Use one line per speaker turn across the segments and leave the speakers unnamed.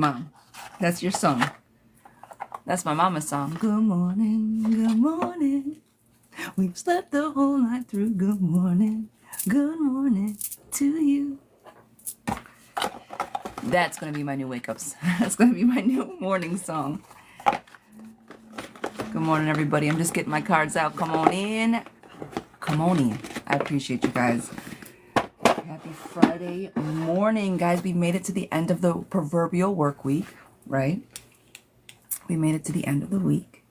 Mom. That's your song. That's my mama's song. Good morning, good morning. We've slept the whole night through. Good morning to you. That's going to be my new wake-ups. That's going to be my new morning song. Good morning, everybody. I'm just getting my cards out. Come on in. Come on in. I appreciate you guys. Happy Friday morning, guys. We made it to the end of the proverbial work week, right? We made it to the end of the week.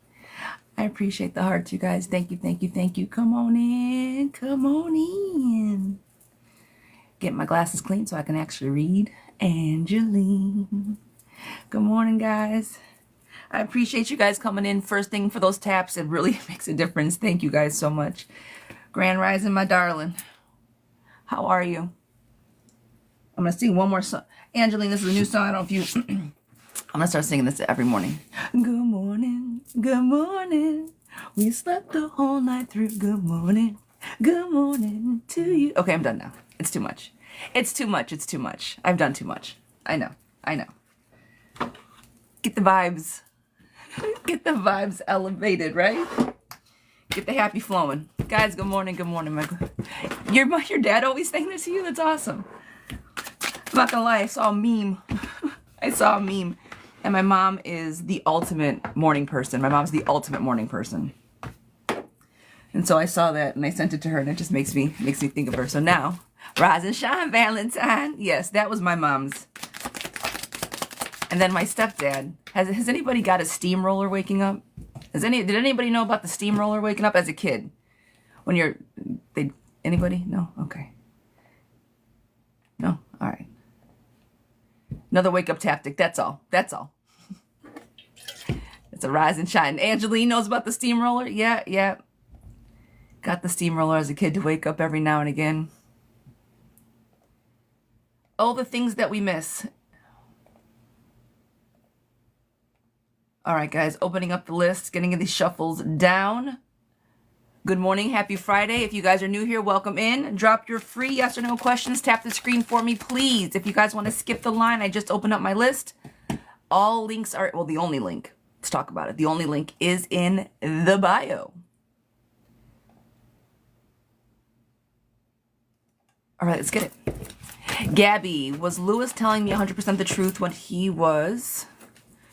I appreciate the hearts, you guys. Thank you, thank you, thank you. Come on in. Come on in. Get my glasses clean so I can actually read. Angeline. Good morning, guys. I appreciate you guys coming in first thing for those taps. It really makes a difference. Thank you guys so much. Grand Rising, my darling. How are you? I'm going to sing one more song. Angeline, this is a new song. I don't know if you... I'm going to start singing this every morning. Good morning. Good morning. We slept the whole night through. Good morning. Good morning to you. Okay, I'm done now. It's too much. It's too much. It's too much. I've done too much. I know. I know. Get the vibes. Get the vibes elevated, right? Get the happy flowing. Guys, good morning, good morning. Your dad always saying this to you? That's awesome. I'm not gonna lie, I saw a meme. I saw a meme. And my mom is the ultimate morning person. My mom's the ultimate morning person. And so I saw that and I sent it to her and it just makes me think of her. So now, rise and shine, Valentine. Yes, that was my mom's. And then my stepdad, has anybody got a steamroller waking up? Did anybody know about the steamroller waking up as a kid? When anybody? No? Okay. No? All right. Another wake up tactic. That's all. That's all. It's a rise and shine. Angeline knows about the steamroller? Yeah, yeah. Got the steamroller as a kid to wake up every now and again. Oh, the things that we miss. All right, guys, opening up the list, getting these shuffles down. Good morning, happy Friday. If you guys are new here, welcome in. Drop your free yes or no questions. Tap the screen for me, please. If you guys want to skip the line, I just opened up my list. All links are, well, the only link, let's talk about it. The only link is in the bio. All right, let's get it. Gabby, was Lewis telling me 100% the truth when he was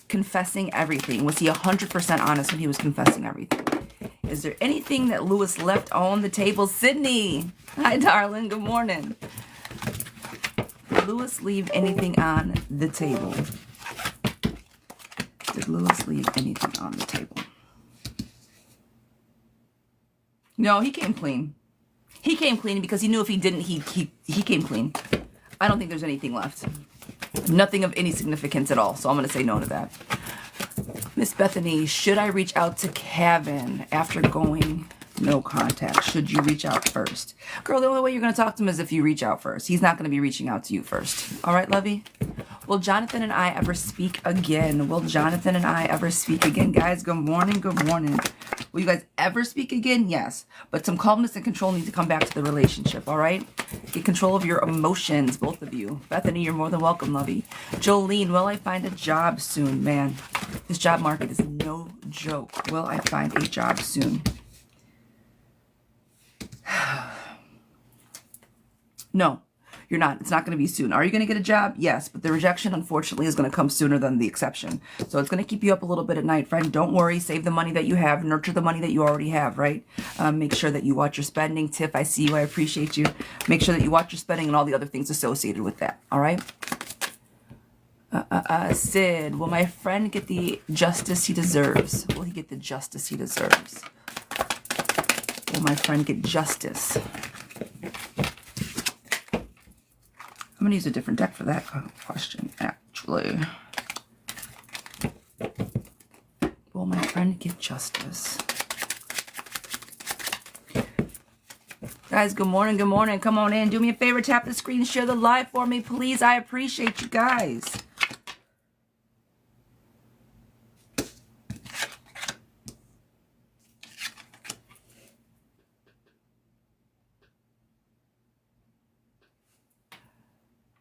confessing everything? Was he 100% honest when he was confessing everything? Is there anything that Lewis left on the table? Sydney, hi darling, good morning. Did Lewis leave anything on the table? Did Lewis leave anything on the table? No, he came clean. He came clean because he knew if he didn't, he came clean. I don't think there's anything left. Nothing of any significance at all, so I'm going to say no to that. Miss Bethany, should I reach out to Kevin after going no contact? Should you reach out first? Girl, the only way you're going to talk to him is if you reach out first. He's not going to be reaching out to you first. All right, lovey? Will Jonathan and I ever speak again? Will Jonathan and I ever speak again? Guys, good morning, good morning. Will you guys ever speak again? Yes. But some calmness and control need to come back to the relationship, all right? Get control of your emotions, both of you. Bethany, you're more than welcome, lovey. Jolene, will I find a job soon? Man, this job market is no joke. Will I find a job soon? No, you're not. It's not going to be soon. Are you going to get a job? Yes, but the rejection, unfortunately, is going to come sooner than the exception. So it's going to keep you up a little bit at night, friend. Don't worry. Save the money that you have. Nurture the money that you already have, right? Make sure that you watch your spending. Tiff, I see you. I appreciate you. Make sure that you watch your spending and all the other things associated with that, all right? Sid, will my friend get the justice he deserves? Will he get the justice he deserves? Will my friend get justice? I'm going to use a different deck for that question, actually. Will my friend get justice? Guys, good morning, good morning. Come on in. Do me a favor, tap the screen, share the live for me, please. I appreciate you guys.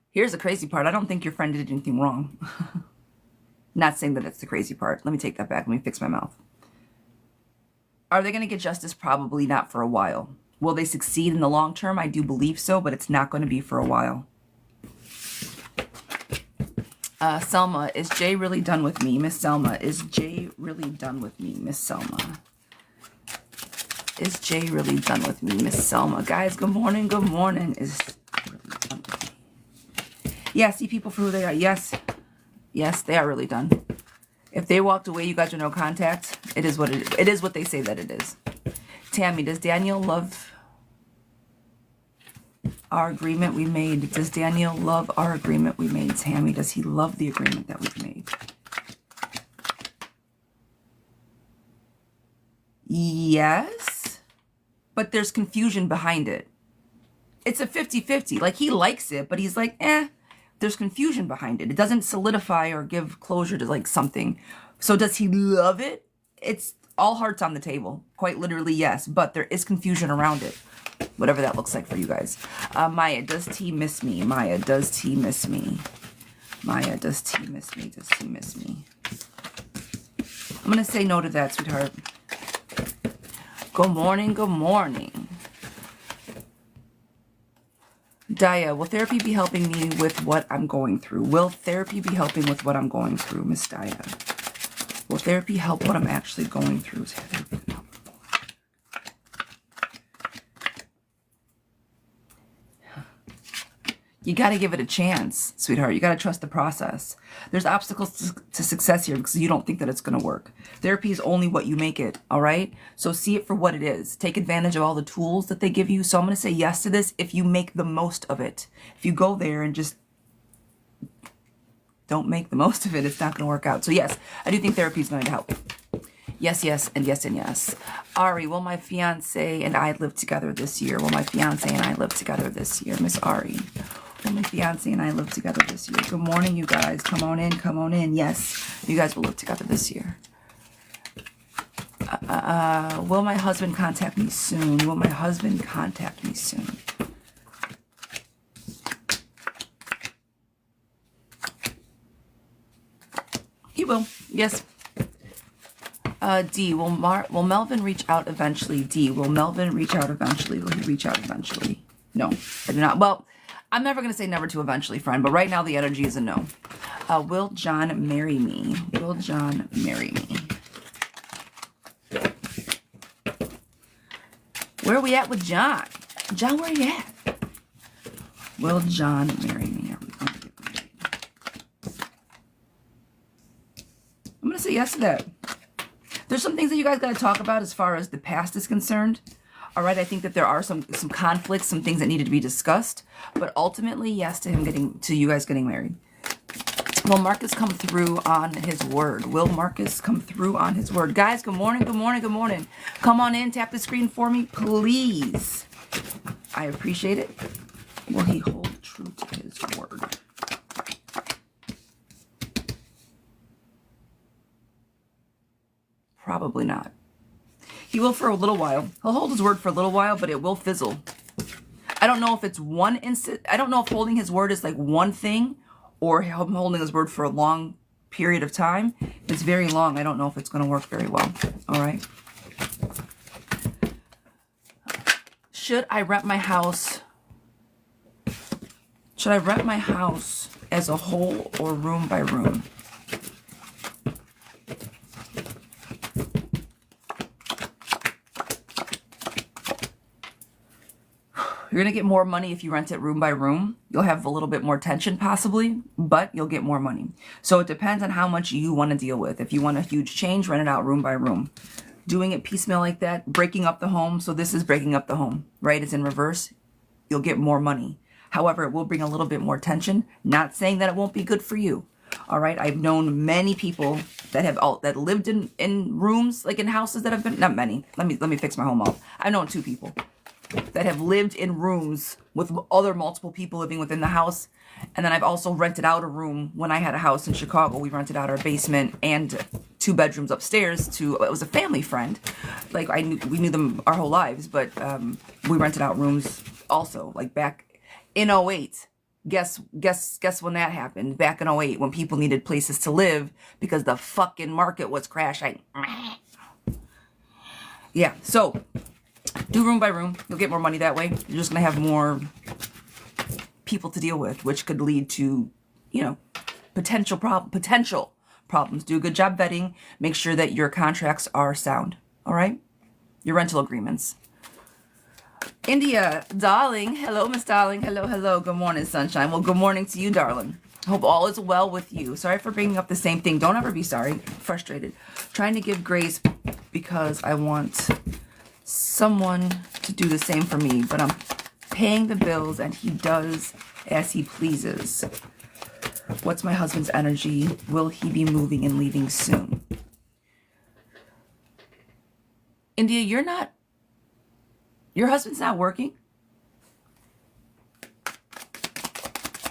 Here's the crazy part. I don't think your friend did anything wrong. Not saying that it's the crazy part. Let me take that back. Let me fix my mouth. Are they going to get justice? Probably not for a while. Will they succeed in the long term? I do believe so, but it's not going to be for a while. Selma, is Jay really done with me? Miss Selma, is Jay really done with me? Miss Selma. Is Jay really done with me? Miss Selma. Guys, good morning. Good morning. Is really done with me? Yeah, see people for who they are. Yes. Yes, they are really done. If they walked away, you guys are no contact. It is what it is what they say that it is. Tammy, does Daniel love our agreement we made? Does Daniel love our agreement we made? Tammy, does he love the agreement that we've made? Yes, but there's confusion behind it. It's a 50-50. Like, he likes it, but he's like, there's confusion behind it. It doesn't solidify or give closure to like something. So does he love it? It's all hearts on the table. Quite literally, yes, but there is confusion around it. Whatever that looks like for you guys. Maya, does T miss me? Maya, does T miss me? Maya, does T miss me? Does T miss me? I'm going to say no to that, sweetheart. Good morning, good morning. Daya, will therapy be helping me with what I'm going through? Will therapy be helping with what I'm going through, Miss Daya? Will therapy help what I'm actually going through? You got to give it a chance, sweetheart. You got to trust the process. There's obstacles to success here because you don't think that it's going to work. Therapy is only what you make it, all right? So see it for what it is. Take advantage of all the tools that they give you. So I'm going to say yes to this if you make the most of it. If you go there and just don't make the most of it, it's not going to work out. So yes, I do think therapy is going to help. Yes, yes, and yes, and yes. Ari, will my fiance and I live together this year? Will my fiance and I live together this year? Miss Ari. Will my fiance and I live together this year? Good morning, you guys. Come on in, come on in. Yes, you guys will live together this year. Will my husband contact me soon? Will my husband contact me soon? He will. Yes. D, will Melvin reach out eventually? D, will Melvin reach out eventually? Will he reach out eventually? No, I do not. Well, I'm never going to say never to eventually, friend, but right now the energy is a no. Will John marry me? Will John marry me? Where are we at with John? John, where are you at? Will John marry me? Are we going to get married? I'm going to say yes to that. There's some things that you guys got to talk about as far as the past is concerned. All right, I think that there are some conflicts, some things that needed to be discussed, but ultimately, yes to you guys getting married. Will Marcus come through on his word? Will Marcus come through on his word? Guys, good morning, good morning, good morning. Come on in, tap the screen for me, please. I appreciate it. Will he hold true to his word? Probably not. He will for a little while. He'll hold his word for a little while, but it will fizzle. I don't know if it's one instant. I don't know if holding his word is like one thing or him holding his word for a long period of time. If it's very long, I don't know if it's going to work very well. All right. Should I rent my house? Should I rent my house as a whole or room by room? You're going to get more money if you rent it room by room. You'll have a little bit more tension possibly, but you'll get more money. So it depends on how much you want to deal with. If you want a huge change, rent it out room by room. Doing it piecemeal like that, breaking up the home. So this is breaking up the home, right? It's in reverse. You'll get more money. However, it will bring a little bit more tension. Not saying that it won't be good for you. All right. I've known many people that have that lived in rooms, like in houses that have been, not many. Let me fix my home up. I've known 2 people that have lived in rooms with other multiple people living within the house. And then I've also rented out a room when I had a house in Chicago. We rented out our basement and 2 bedrooms upstairs to, it was a family friend. Like we knew them our whole lives, but we rented out rooms also, like back in '08. Guess when that happened? Back in '08, when people needed places to live because the fucking market was crashing. Yeah, so do room by room. You'll get more money that way. You're just going to have more people to deal with, which could lead to, you know, potential problems. Do a good job vetting. Make sure that your contracts are sound. All right? Your rental agreements. India, darling. Hello, Miss Darling. Hello. Good morning, sunshine. Well, good morning to you, darling. Hope all is well with you. Sorry for bringing up the same thing. Don't ever be sorry. Frustrated. Trying to give grace because I want someone to do the same for me, but I'm paying the bills and he does as he pleases. What's my husband's energy? Will he be moving and leaving soon? India, your husband's not working?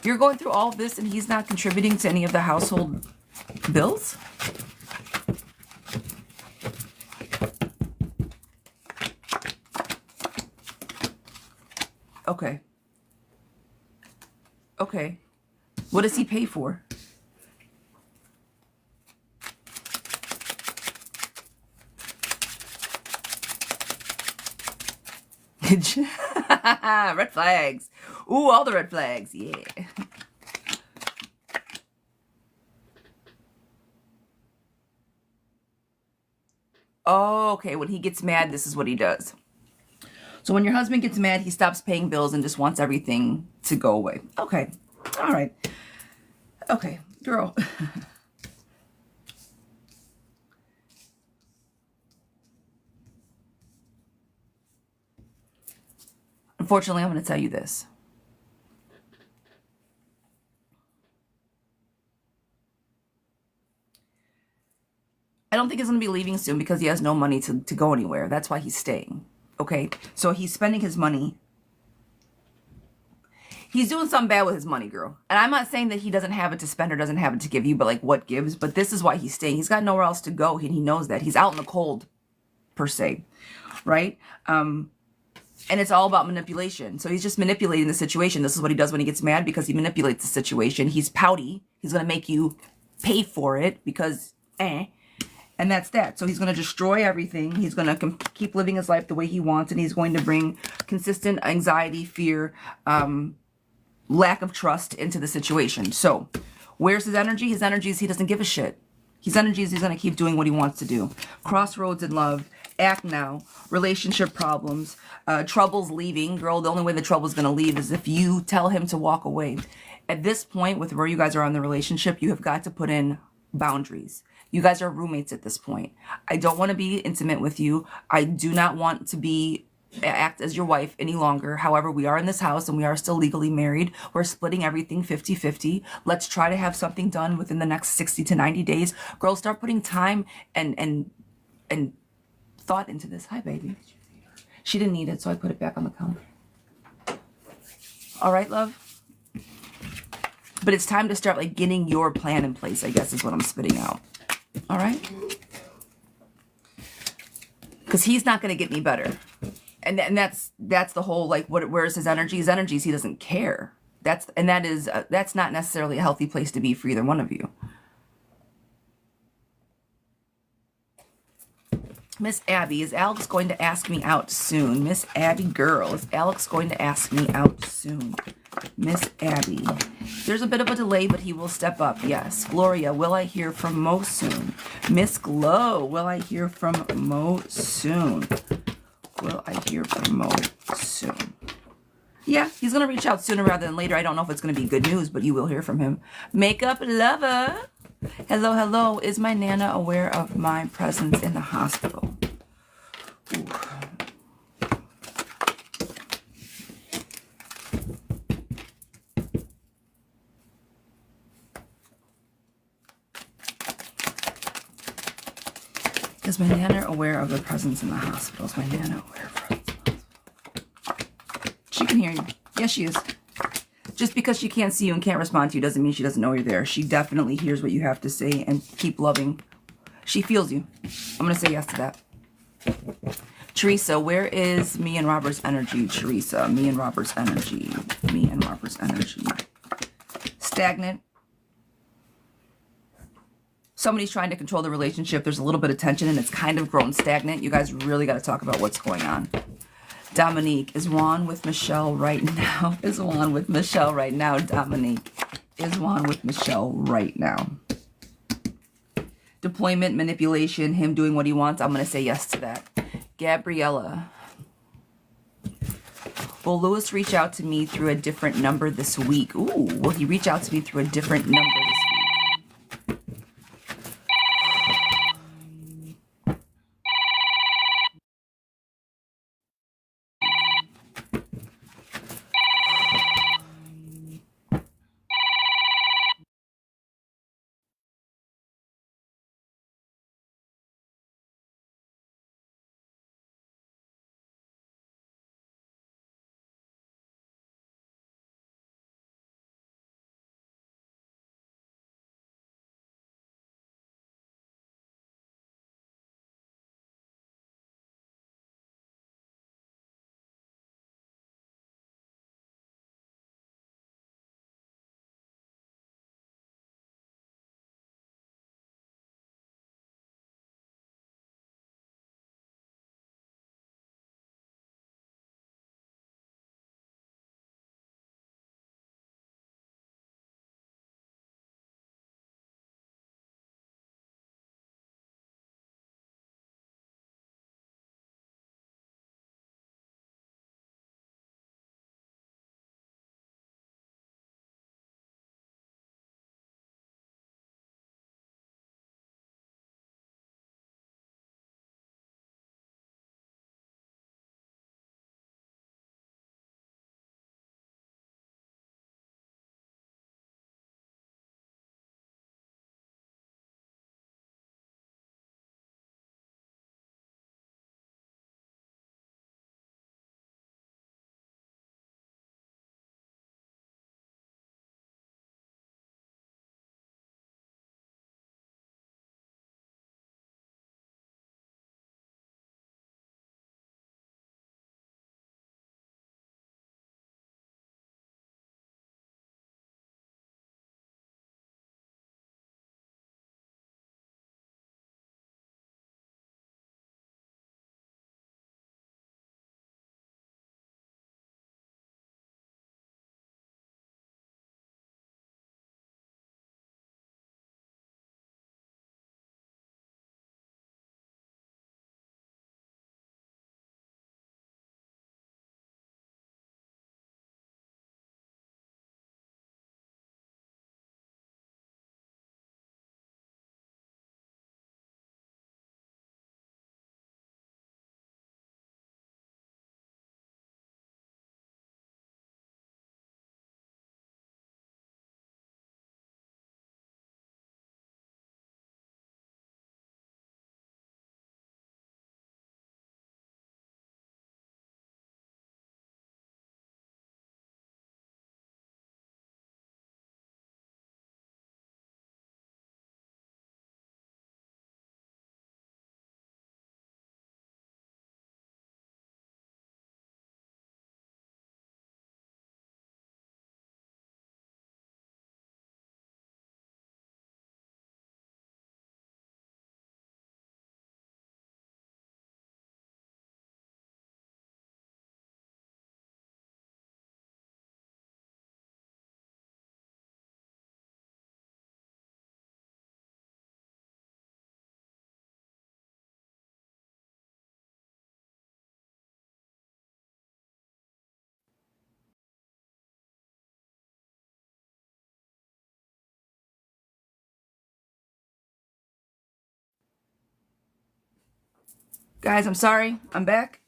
You're going through all of this and he's not contributing to any of the household bills? Okay. What does he pay for? Red flags. Ooh, all the red flags. Yeah. Oh, okay. When he gets mad, this is what he does. So when your husband gets mad, he stops paying bills and just wants everything to go away. Okay. All right. Okay, girl. Unfortunately, I'm going to tell you this. I don't think he's going to be leaving soon because he has no money to go anywhere. That's why he's staying. Okay? So he's spending his money. He's doing something bad with his money, girl. And I'm not saying that he doesn't have it to spend or doesn't have it to give you, but like what gives? But this is why he's staying. He's got nowhere else to go. He knows that. He's out in the cold, per se. Right? And it's all about manipulation. So he's just manipulating the situation. This is what he does when he gets mad because he manipulates the situation. He's pouty. He's going to make you pay for it because, And that's that. So he's going to destroy everything. He's going to keep living his life the way he wants. And he's going to bring consistent anxiety, fear, lack of trust into the situation. So where's his energy? His energy is he doesn't give a shit. His energy is he's going to keep doing what he wants to do. Crossroads in love. Act now. Relationship problems. Troubles leaving. Girl, the only way the trouble's going to leave is if you tell him to walk away. At this point, with where you guys are on the relationship, you have got to put in boundaries. You guys are roommates at this point. I don't want to be intimate with you. I do not want to act as your wife any longer. However, we are in this house and we are still legally married. We're splitting everything 50-50. Let's try to have something done within the next 60 to 90 days. Girls, start putting time and thought into this. Hi, baby. She didn't need it, so I put it back on the counter. All right, love? But it's time to start like getting your plan in place, I guess is what I'm spitting out. All right? Because he's not going to get any better. And that's the whole, like, where's his energy? His energy is he doesn't care. That's not necessarily a healthy place to be for either one of you. Miss Abby, is Alex going to ask me out soon? Miss Abby, girl, is Alex going to ask me out soon? Miss Abby. There's a bit of a delay, but he will step up. Yes. Gloria, will I hear from Mo soon? Miss Glow, will I hear from Mo soon? Will I hear from Mo soon? Yeah, he's going to reach out sooner rather than later. I don't know if it's going to be good news, but you will hear from him. Makeup lover. Hello. Is my Nana aware of my presence in the hospital? Ooh. Is my Nana aware of the presence in the hospital? Is my Nana aware of the presence in the hospital? She can hear you. Yes, she is. Just because she can't see you and can't respond to you doesn't mean she doesn't know you're there. She definitely hears what you have to say and keep loving. She feels you. I'm going to say yes to that. Teresa, where is me and Robert's energy? Teresa, me and Robert's energy. Me and Robert's energy. stagnant. Somebody's trying to control the relationship. There's a little bit of tension and it's kind of grown stagnant. You guys really got to talk about what's going on. Dominique, is Juan with Michelle right now? Is Juan with Michelle right now, Dominique? Is Juan with Michelle right now? Deployment, manipulation, him doing what he wants. I'm going to say yes to that. Gabriella. Will Lewis reach out to me through a different number this week? Ooh, will he reach out to me through a different number this week? Guys, I'm sorry. I'm back.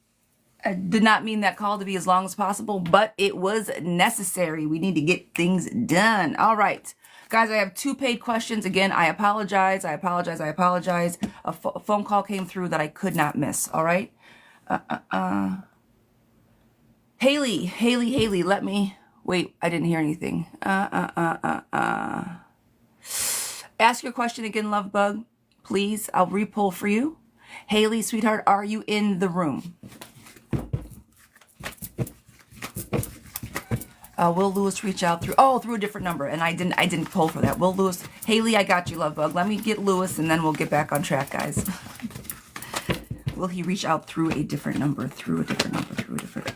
I did not mean that call to be as long as possible, but it was necessary. We need to get things done. All right. Guys, I have 2 paid questions. Again, I apologize. I apologize. A phone call came through that I could not miss. All right. Haley, let me... Wait, I didn't hear anything. Ask your question again, love bug. Please, I'll repull for you. Haley, sweetheart, are you in the room? Will Lewis reach out through a different number, and I didn't pull for that. Will Lewis, Haley, I got you, love bug. Let me get Lewis, and then we'll get back on track, guys. Will he reach out through a different number?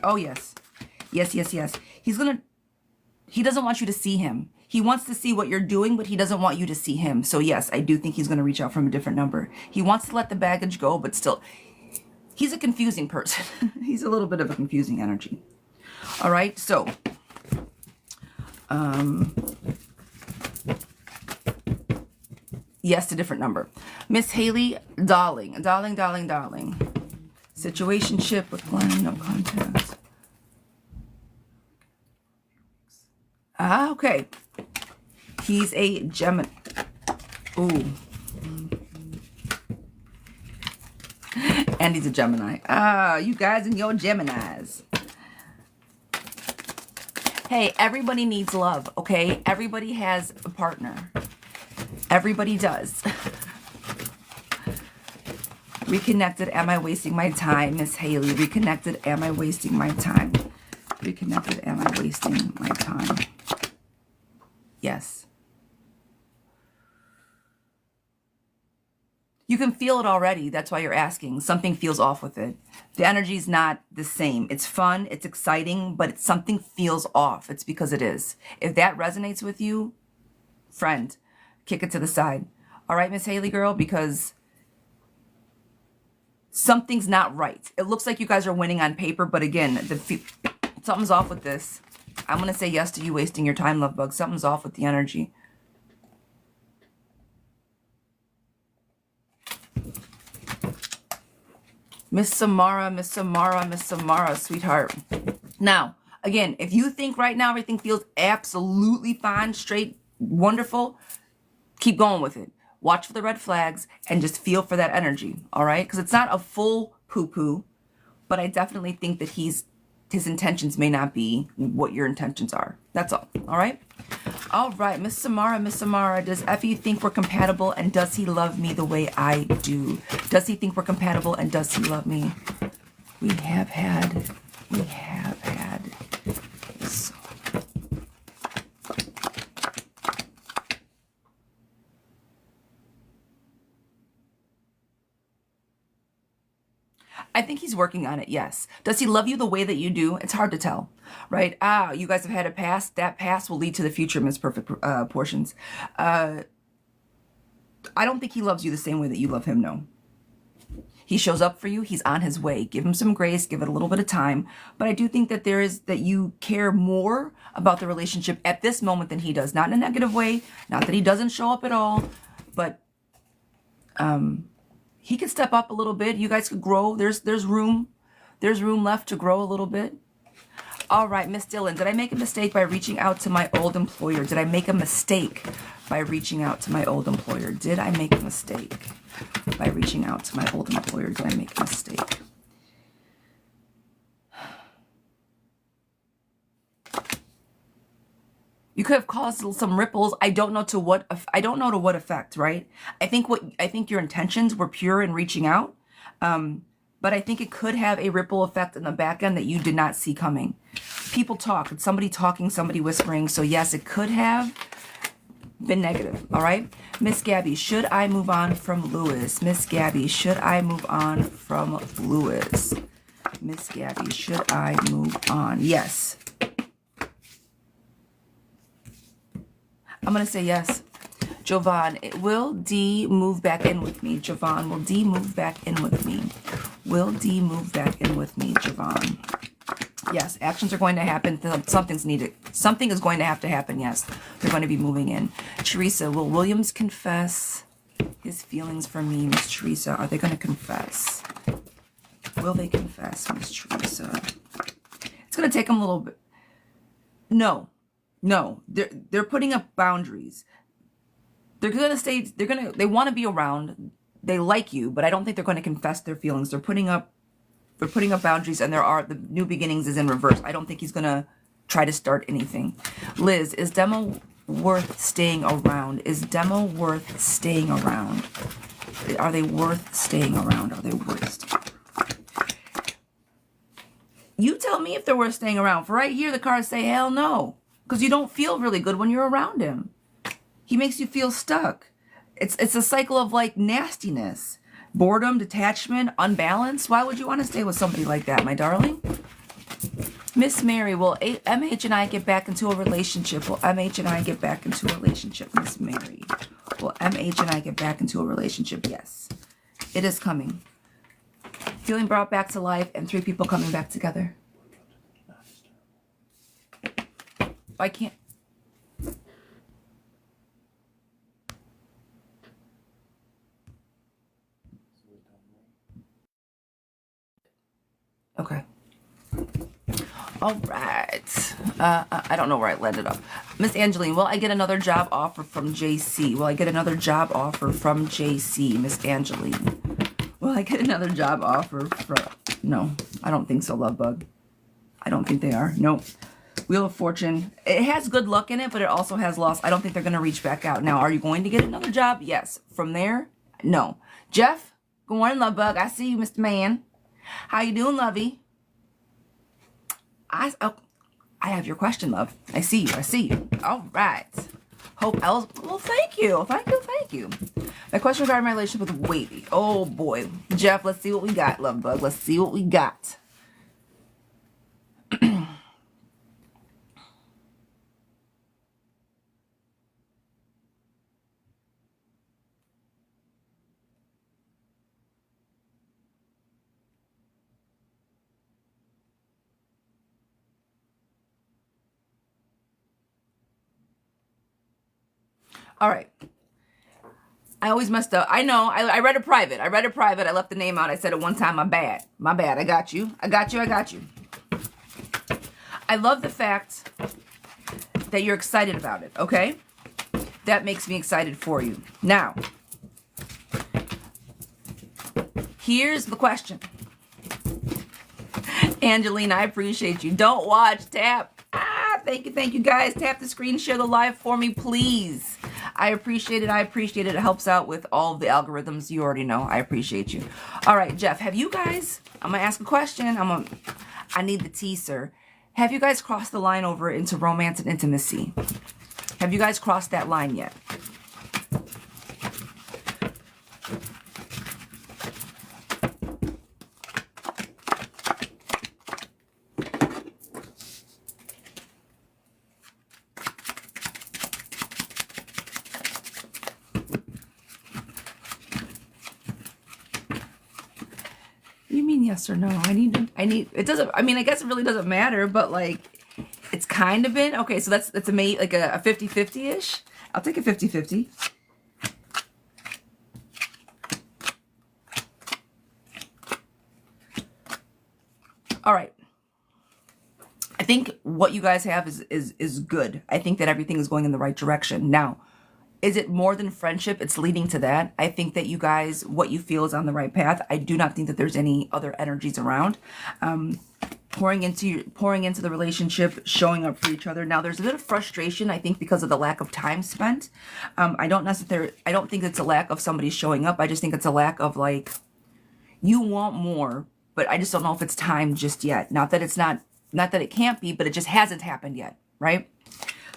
Oh, yes. Yes. He doesn't want you to see him. He wants to see what you're doing, but he doesn't want you to see him. So yes, I do think he's going to reach out from a different number. He wants to let the baggage go, but still, he's a confusing person. He's a little bit of a confusing energy. All right, so, yes, a different number. Miss Haley, darling. Situationship with Glenn, no contact. Okay. He's a Gemini. Ooh. And he's a Gemini. You guys and your Geminis. Hey, everybody needs love, okay? Everybody has a partner. Everybody does. Reconnected, am I wasting my time? Miss Haley, reconnected, am I wasting my time? Reconnected, am I wasting my time? Yes. You can feel it already. That's why you're asking. Something feels off with it. The energy's not the same. It's fun. It's exciting, but something feels off. It's because it is. If that resonates with you, friend, kick it to the side. All right, Miss Haley girl, because something's not right. It looks like you guys are winning on paper, but again, something's off with this. I'm going to say yes to you wasting your time, love bug. Something's off with the energy. Miss Samara, sweetheart. Now, again, if you think right now everything feels absolutely fine, straight, wonderful, keep going with it. Watch for the red flags and just feel for that energy, all right? Because it's not a full poo-poo, but I definitely think that his intentions may not be what your intentions are. That's all right? All right, Miss Samara, does Effie think we're compatible, and does he love me the way I do? Does he think we're compatible, and does he love me? We have had so. I think he's working on it, yes. Does he love you the way that you do? It's hard to tell, right? You guys have had a past. That past will lead to the future, Miss Perfect Portions. I don't think he loves you the same way that you love him, no. He shows up for you. He's on his way. Give him some grace. Give it a little bit of time. But I do think that that you care more about the relationship at this moment than he does. Not in a negative way. Not that he doesn't show up at all. But he could step up a little bit. You guys could grow. There's room. There's room left to grow a little bit. All right, Miss Dillon, did I make a mistake by reaching out to my old employer? Did I make a mistake by reaching out to my old employer? Did I make a mistake by reaching out to my old employer? Did I make a mistake? You could have caused some ripples. I don't know to what effect, right? I think your intentions were pure in reaching out. But I think it could have a ripple effect in the back end that you did not see coming. People talk. It's somebody talking, somebody whispering. So yes, it could have been negative. All right. Miss Gabby, should I move on from Lewis? Miss Gabby, should I move on from Lewis? Miss Gabby, should I move on? Yes. I'm going to say yes. Jovan, will D move back in with me? Jovan, will D move back in with me? Will D move back in with me, Jovan? Yes, actions are going to happen. Something's needed. Something is going to have to happen, yes. They're going to be moving in. Teresa, will Williams confess his feelings for me, Miss Teresa? Are they going to confess? Will they confess, Miss Teresa? It's going to take them a little bit. No. They're putting up boundaries. They're going to stay, they want to be around. They like you, but I don't think they're going to confess their feelings. They're putting up boundaries, and the new beginnings is in reverse. I don't think he's going to try to start anything. Liz, is Demo worth staying around? Is Demo worth staying around? Are they worth staying around? Are they worth staying around? You tell me if they're worth staying around. For right here, the cards say hell no. Because you don't feel really good when you're around him. He makes you feel stuck. It's a cycle of like nastiness. Boredom, detachment, unbalance. Why would you want to stay with somebody like that, my darling? Miss Mary, will MH and I get back into a relationship? Will MH and I get back into a relationship, Miss Mary? Will MH and I get back into a relationship? Yes. It is coming. Feeling brought back to life and 3 people coming back together. I can't. Okay. All right. I don't know where I landed up. Miss Angeline, will I get another job offer from JC? Will I get another job offer from JC, Miss Angeline? Will I get another job offer from... No, I don't think so, love bug. I don't think they are. Nope. Wheel of Fortune. It has good luck in it, but it also has loss. I don't think they're going to reach back out. Now, are you going to get another job? Yes. From there? No. Jeff, good morning, love bug. I see you, Mr. Man. How you doing, lovey? I have your question, love. I see you. I see you. All right. Hope else. Well, thank you. Thank you. Thank you. My question regarding my relationship with Wavy. Oh, boy. Jeff, let's see what we got, love bug. Let's see what we got. All right. I always messed up. I know. I read it private. I read it private. I left the name out. I said it one time. My bad. My bad. I got you. I got you. I got you. I love the fact that you're excited about it, okay? That makes me excited for you. Now, here's the question. Angelina, I appreciate you. Don't watch. Tap. Thank you guys. Tap the screen. Share the live for me, please. I appreciate it. I appreciate it. It helps out with all of the algorithms. You already know. I appreciate you. All right, Jeff, have you guys, I'm going to ask a question. I need the tea, sir. Have you guys crossed the line over into romance and intimacy? Have you guys crossed that line yet? Yes or no? I need, it doesn't, I mean, I guess it really doesn't matter, but like, it's kind of been, okay, so that's like a 50-50-ish. I'll take a 50-50. All right. I think what you guys have is good. I think that everything is going in the right direction. Now, is it more than friendship? It's leading to that. I think that you guys, what you feel is on the right path. I do not think that there's any other energies around. Pouring into the relationship, showing up for each other. Now, there's a bit of frustration, I think, because of the lack of time spent. I don't think it's a lack of somebody showing up. I just think it's a lack of, like, you want more, but I just don't know if it's time just yet. Not that it can't be, but it just hasn't happened yet, right?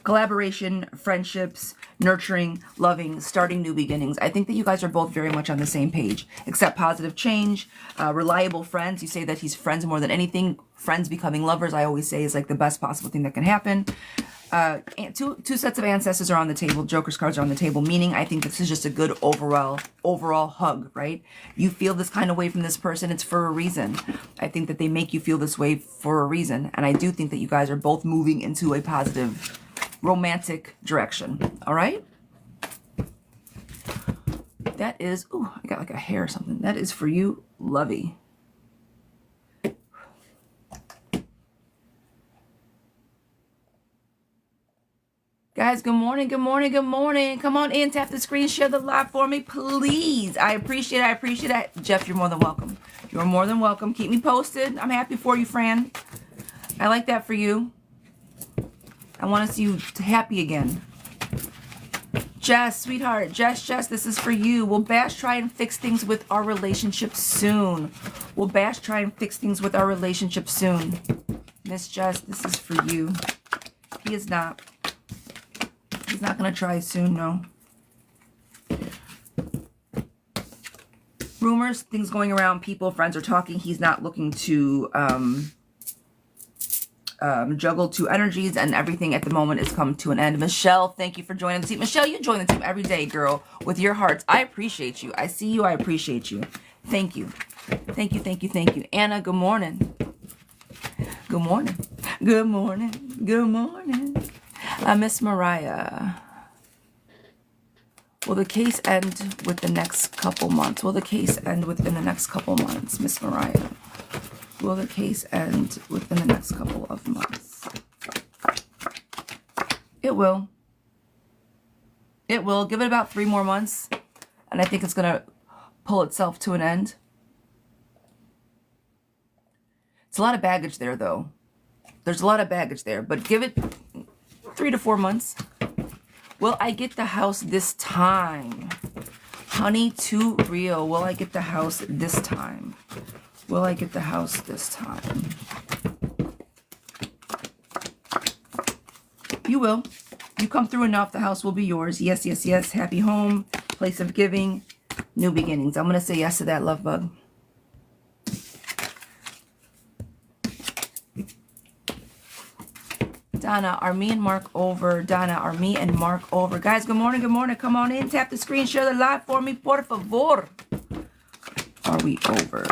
Collaboration, friendships, nurturing, loving, starting new beginnings. I think that you guys are both very much on the same page. Accept positive change, reliable friends. You say that he's friends more than anything. Friends becoming lovers, I always say, is like the best possible thing that can happen. Two sets of ancestors are on the table. Joker's cards are on the table, meaning I think this is just a good overall hug, right? You feel this kind of way from this person, it's for a reason. I think that they make you feel this way for a reason. And I do think that you guys are both moving into a positive romantic direction. All right? That is, ooh, I got like a hair or something. That is for you, Lovey. Guys, good morning, good morning, good morning. Come on in, tap the screen, share the live for me, please. I appreciate it, I appreciate it. Jeff, you're more than welcome. You're more than welcome. Keep me posted. I'm happy for you, Fran. I like that for you. I want to see you happy again. Jess, sweetheart, Jess, this is for you. Will Bash try and fix things with our relationship soon? Will Bash try and fix things with our relationship soon? Miss Jess, this is for you. He is not. He's not going to try soon, no. Rumors, things going around, people, friends are talking. He's not looking to juggle two energies, and everything at the moment has come to an end. Michelle, thank you for joining the team. Michelle, you join the team every day, girl, with your hearts. I appreciate you. I see you. I appreciate you. Thank you. Thank you, thank you, thank you. Anna, good morning. Good morning. Good morning. Good morning. Miss Mariah. Will the case end with the next couple months? Will the case end within the next couple months, Miss Mariah? Will the case end within the next couple of months? It will. It will. Give it about 3 more months, and I think it's going to pull itself to an end. It's a lot of baggage there, though. There's a lot of baggage there, but give it 3 to 4 months. Will I get the house this time? Honey, too real. Will I get the house this time? Will I get the house this time? You will. You come through enough, the house will be yours. Yes, yes, yes. Happy home, place of giving, new beginnings. I'm going to say yes to that, love bug. Donna, are me and Mark over? Donna, are me and Mark over? Guys, good morning, good morning. Come on in, tap the screen, share the live for me, por favor. Are we over?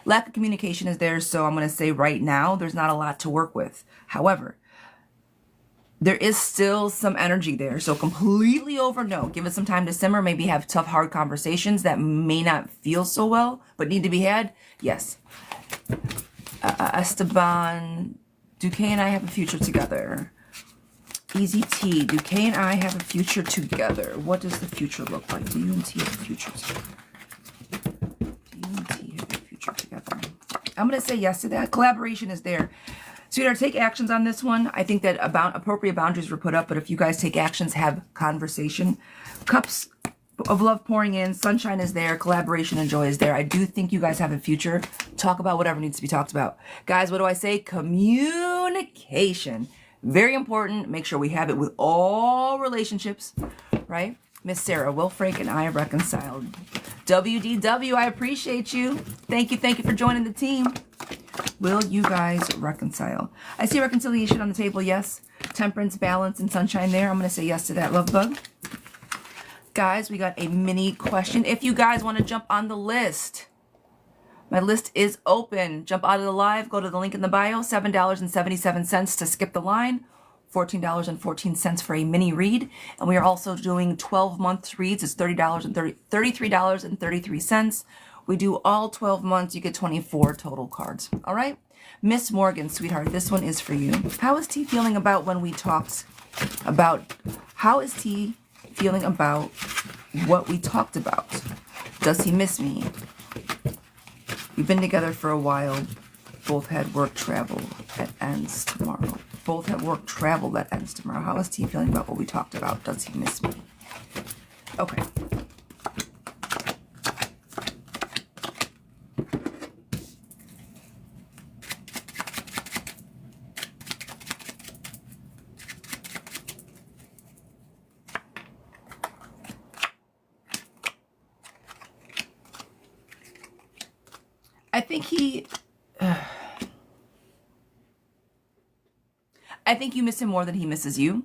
Lack of communication is there, so I'm going to say right now, there's not a lot to work with. However, there is still some energy there, so completely over, no. Give it some time to simmer, maybe have tough, hard conversations that may not feel so well, but need to be had. Yes. Esteban, do Kay and I have a future together? Easy T, do Kay and I have a future together? What does the future look like? Do you and T have a future together? Do you and T have a future together? I'm going to say yes to that. Collaboration is there. Sweetheart, take actions on this one. I think that appropriate boundaries were put up, but if you guys take actions, have conversation. Cups of love pouring in. Sunshine is there. Collaboration and joy is there. I do think you guys have a future. Talk about whatever needs to be talked about. Guys, what do I say? Communication. Very important. Make sure we have it with all relationships, right? Miss Sarah, Will Frank and I reconciled. WDW, I appreciate you. Thank you for joining the team. Will you guys reconcile? I see reconciliation on the table, yes. Temperance, balance, and sunshine there. I'm going to say yes to that, love bug. Guys, we got a mini question. If you guys want to jump on the list, my list is open. Jump out of the live, go to the link in the bio, $7.77 to skip the line, $14.14 for a mini read. And we are also doing 12-month reads. It's $33.33. We do all 12 months. You get 24 total cards. All right? Miss Morgan, sweetheart, this one is for you. How is T feeling about when we talked about, how is T feeling about what we talked about? Does he miss me? We've been together for a while. Both had work travel that ends tomorrow. Both have work travel that ends tomorrow. How is T feeling about what we talked about? Does he miss me? Okay. I think you miss him more than he misses you.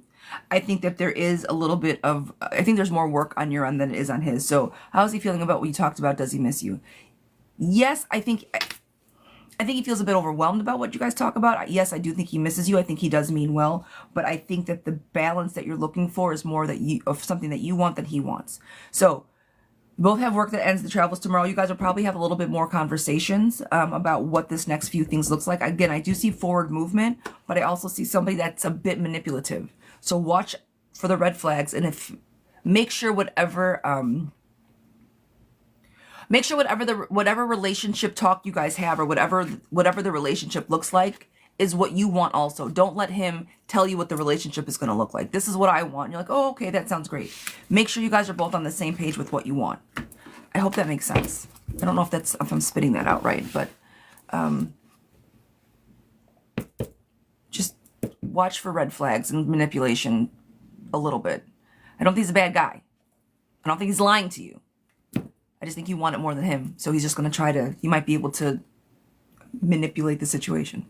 I think that there is a little bit of, I think there's more work on your end than it is on his. So how is he feeling about what you talked about? Does he miss you? Yes, I think he feels a bit overwhelmed about what you guys talk about. Yes, I do think he misses you. I think he does mean well, but I think that the balance that you're looking for is more that of something that you want than he wants. So you both have work that ends the travels tomorrow. You guys will probably have a little bit more conversations about what this next few things looks like. Again, I do see forward movement, but I also see somebody that's a bit manipulative. So watch for the red flags, and make sure whatever whatever relationship talk you guys have, or whatever the relationship looks like, is what you want also. Don't let him tell you what the relationship is going to look like. This is what I want. You're like, oh, okay, that sounds great. Make sure you guys are both on the same page with what you want. I hope that makes sense. I don't know if I'm spitting that out right, but just watch for red flags and manipulation a little bit. I don't think he's a bad guy. I don't think he's lying to you. I just think you want it more than him. So he's just going to try to, he might be able to manipulate the situation.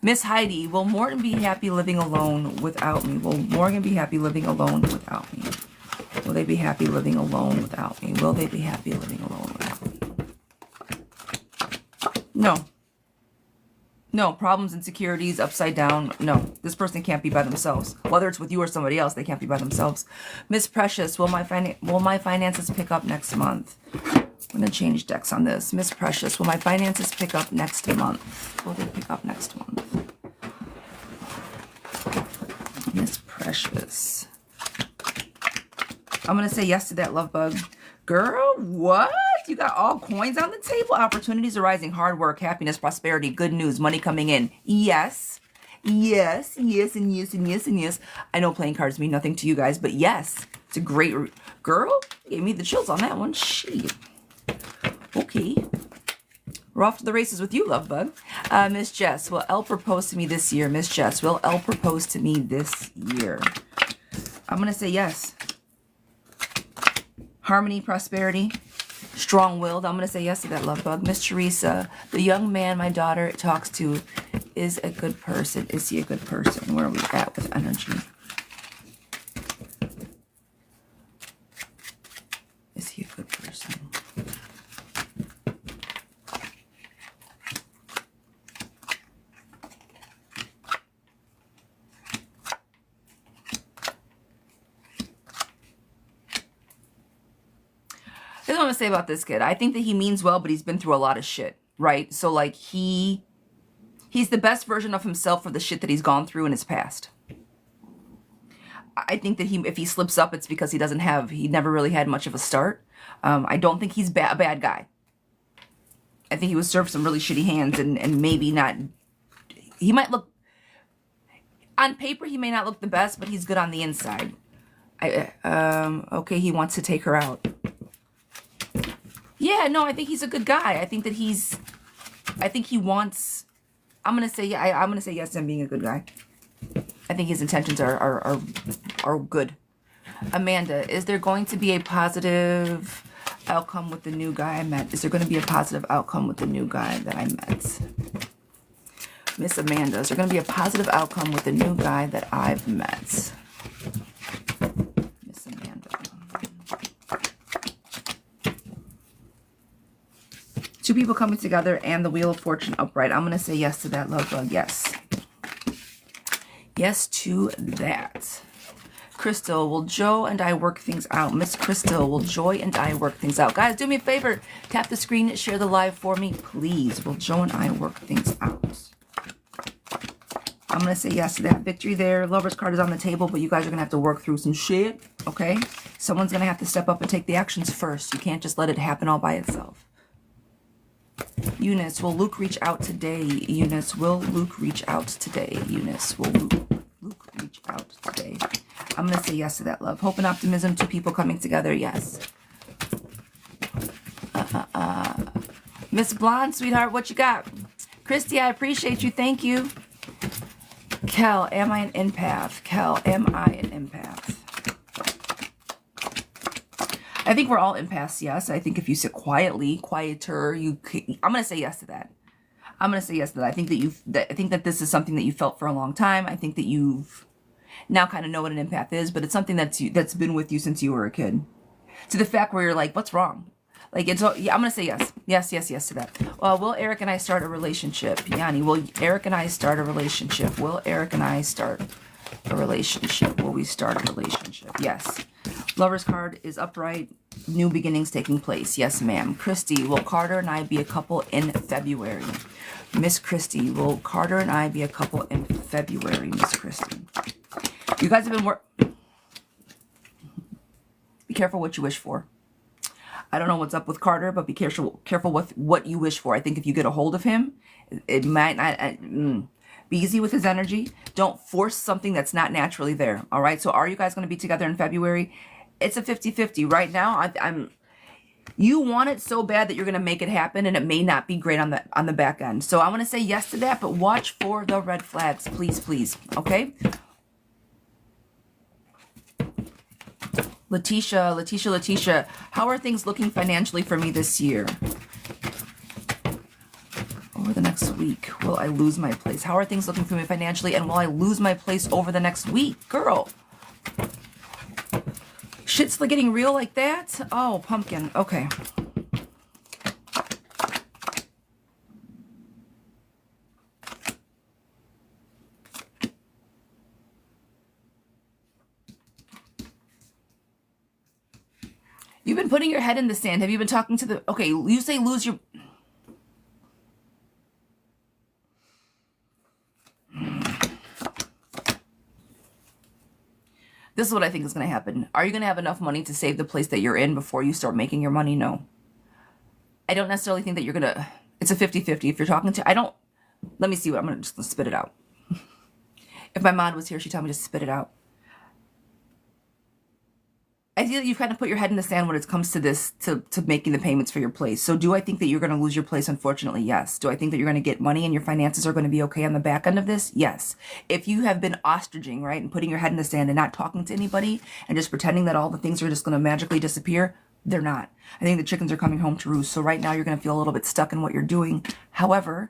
Miss Heidi, will Morton be happy living alone without me? Will Morgan be happy living alone without me? Will they be happy living alone without me? Will they be happy living alone without me? No. No, problems, insecurities, upside down. No, this person can't be by themselves. Whether it's with you or somebody else, they can't be by themselves. Miss Precious, will my finances pick up next month? I'm going to change decks on this. Miss Precious, will my finances pick up next month? Will they pick up next month? Miss Precious. I'm going to say yes to that, love bug. Girl, what? You got all coins on the table. Opportunities arising, hard work, happiness, prosperity, good news, money coming in. Yes. Yes, yes, and yes, and yes, and yes. I know playing cards mean nothing to you guys, but yes. It's a great... Girl, gave me the chills on that one. Shit. Okay. We're off to the races with you, love bug. Miss Jess, will Elle propose to me this year? Miss Jess, will Elle propose to me this year? I'm going to say yes. Harmony, prosperity, strong-willed. I'm going to say yes to that, love bug. Miss Teresa, the young man my daughter talks to is a good person. Is he a good person? Where are we at with energy? Is he a good person? Here's what I'm gonna say about this kid. I think that he means well, but he's been through a lot of shit, right? So like he's the best version of himself for the shit that he's gone through in his past. I think that if he slips up, it's because he never really had much of a start. I don't think he's a bad guy. I think he was served some really shitty hands and maybe not, he might look, on paper he may not look the best, but he's good on the inside. Okay, he wants to take her out. Yeah, no, I think he's a good guy. I think he wants, I'm going to say, yeah, I'm going to say yes to him being a good guy. I think his intentions are good. Amanda, is there going to be a positive outcome with the new guy I met? Is there going to be a positive outcome with the new guy that I met? Miss Amanda, is there going to be a positive outcome with the new guy that I've met? Miss Amanda. Two people coming together and the Wheel of Fortune upright. I'm going to say yes to that, love bug. Yes. Yes to that. Crystal, will Joe and I work things out? Miss Crystal, will Joy and I work things out? Guys, do me a favor. Tap the screen, share the live for me, please. Will Joe and I work things out? I'm going to say yes to that. Victory there. Lover's card is on the table, but you guys are going to have to work through some shit, okay? Someone's going to have to step up and take the actions first. You can't just let it happen all by itself. Eunice, will Luke reach out today? Eunice, will Luke reach out today? Eunice, will Luke reach out today? I'm going to say yes to that, love. Hope and optimism, two people coming together, yes. Miss Blonde, sweetheart, what you got? Christy, I appreciate you. Thank you. Kel, am I an empath? Kel, am I an empath? I think we're all empaths, yes. I think if you sit quietly, quieter, I'm going to say yes to that. I'm going to say yes to that. I think I think that this is something that you felt for a long time. I think that you've now kind of know what an empath is, but it's something that's been with you since you were a kid. To the fact where you're like, what's wrong? Like, yeah, I'm going to say yes. Yes to that. Well, will Eric and I start a relationship? Yanni, will Eric and I start a relationship? Will Eric and I start a relationship? Will we start a relationship? Yes. Lover's card is upright. New beginnings taking place. Yes, ma'am. Christy, will Carter and I be a couple in February? Miss Christy, will Carter and I be a couple in February? Miss Christy. You guys have been Be careful what you wish for. I don't know what's up with Carter, but be careful with what you wish for. I think if you get a hold of him, it might not... Be easy with his energy. Don't force something that's not naturally there. All right. So are you guys going to be together in February? It's a 50-50 right now. You want it so bad that you're going to make it happen, and it may not be great on the back end. So I want to say yes to that, but watch for the red flags, please, please. Okay. Letitia, how are things looking financially for me this year? Over the next week, will I lose my place? How are things looking for me financially, and will I lose my place over the next week? Girl, shit's getting real like that? Oh, pumpkin. Okay. You've been putting your head in the sand. Have you been talking to the... Okay, you say lose your... This is what I think is going to happen. Are you going to have enough money to save the place that you're in before you start making your money? No. I don't necessarily think that you're going to... It's a 50-50. If you're talking to... I don't... Let me see what... I'm going to just spit it out. If my mom was here, she'd tell me to spit it out. I feel that you've kind of put your head in the sand when it comes to this, to making the payments for your place. So do I think that you're going to lose your place? Unfortunately, yes. Do I think that you're going to get money and your finances are going to be okay on the back end of this? Yes. If you have been ostriching, right, and putting your head in the sand and not talking to anybody and just pretending that all the things are just going to magically disappear, they're not. I think the chickens are coming home to roost. So right now you're going to feel a little bit stuck in what you're doing. However,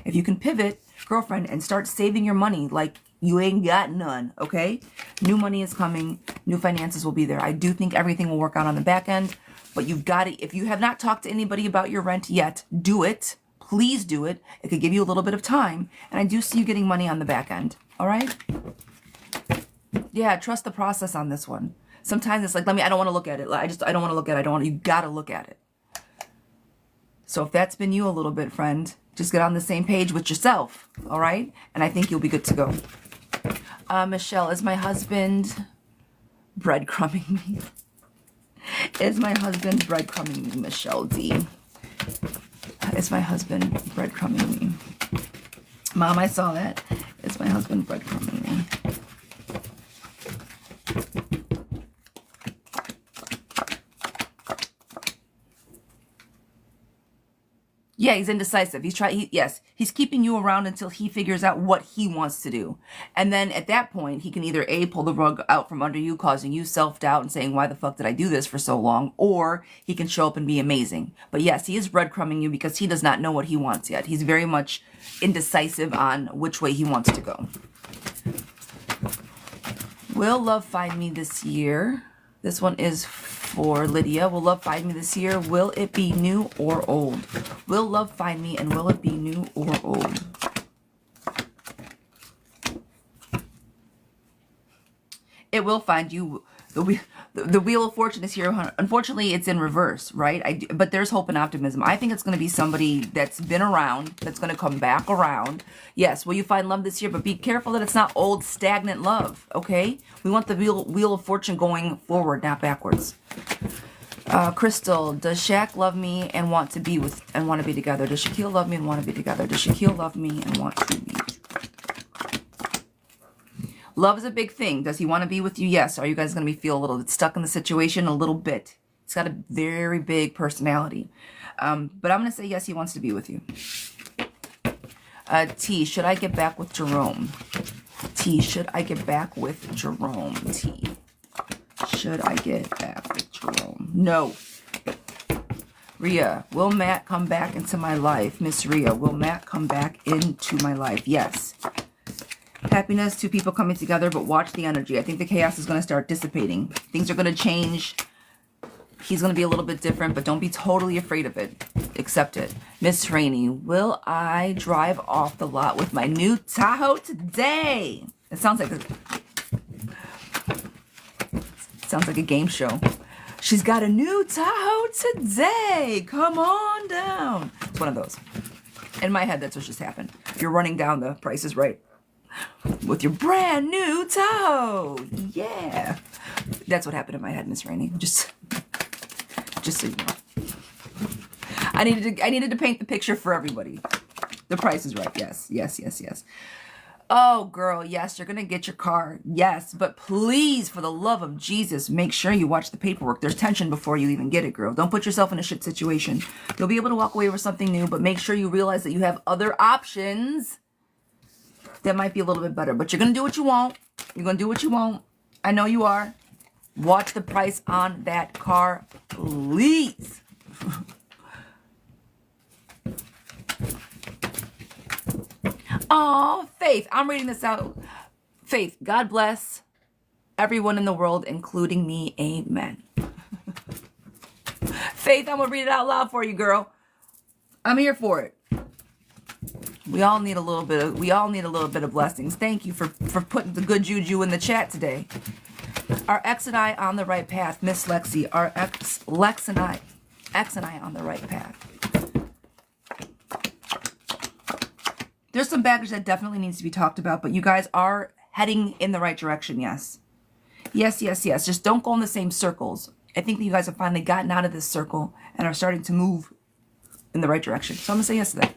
if you can pivot, girlfriend, and start saving your money like you ain't got none, okay? New money is coming. New finances will be there. I do think everything will work out on the back end, but you've got to, if you have not talked to anybody about your rent yet, do it. Please do it. It could give you a little bit of time, and I do see you getting money on the back end, all right? Yeah, trust the process on this one. Sometimes it's like, I don't want to look at it. I don't want to look at it. You got to look at it. So if that's been you a little bit, friend, just get on the same page with yourself, all right? And I think you'll be good to go. Michelle, is my husband breadcrumbing me? Is my husband breadcrumbing me, Michelle D? Is my husband breadcrumbing me? Mom, I saw that. Is my husband breadcrumbing me? Yeah, he's indecisive. He's keeping you around until he figures out what he wants to do. And then at that point, he can either A, pull the rug out from under you, causing you self-doubt and saying, why the fuck did I do this for so long? Or he can show up and be amazing. But yes, he is breadcrumbing you because he does not know what he wants yet. He's very much indecisive on which way he wants to go. Will love find me this year? This one is for Lydia. Will love find me this year? Will it be new or old? Will love find me, and will it be new or old? It will find you. The Wheel of Fortune is here. Unfortunately, it's in reverse, right? But there's hope and optimism. I think it's going to be somebody that's been around, that's going to come back around. Yes, will you find love this year? But be careful that it's not old, stagnant love, okay? We want the Wheel of Fortune going forward, not backwards. Crystal, does Shaq love me and want to be together? Does Shaquille love me and want to be together? Does Shaquille love me and want to be together? Love is a big thing. Does he want to be with you? Yes. Are you guys going to feel a little bit stuck in the situation? A little bit. He's got a very big personality. But I'm going to say yes, he wants to be with you. T, should I get back with Jerome? T, should I get back with Jerome? T, should I get back with Jerome? No. Rhea, will Matt come back into my life? Miss Rhea, will Matt come back into my life? Yes. Happiness, two people coming together, but watch the energy. I think the chaos is going to start dissipating. Things are going to change. He's going to be a little bit different, but don't be totally afraid of it. Accept it. Miss Rainey, will I drive off the lot with my new Tahoe today? It sounds like a game show. She's got a new Tahoe today. Come on down. It's one of those. In my head, that's what just happened. You're running down the Price is Right with your brand new Tahoe. Yeah. That's what happened in my head, Miss Rainey. Just so you know. I needed to paint the picture for everybody. The price is right. Yes, yes, yes, yes. Oh, girl, yes, you're going to get your car. Yes, but please, for the love of Jesus, make sure you watch the paperwork. There's tension before you even get it, girl. Don't put yourself in a shit situation. You'll be able to walk away with something new, but make sure you realize that you have other options that might be a little bit better. But you're going to do what you want. You're going to do what you want. I know you are. Watch the price on that car, please. Oh, Faith, I'm reading this out. Faith, God bless everyone in the world, including me. Amen. Faith, I'm gonna read it out loud for you, girl. I'm here for it. We all need a little bit of blessings. Thank you for putting the good juju in the chat today. Our X and I on the right path, Miss Lexi. Our X and I on the right path. There's some baggage that definitely needs to be talked about, but you guys are heading in the right direction, yes. Yes, yes, yes. Just don't go in the same circles. I think that you guys have finally gotten out of this circle and are starting to move in the right direction. So I'm going to say yes to that.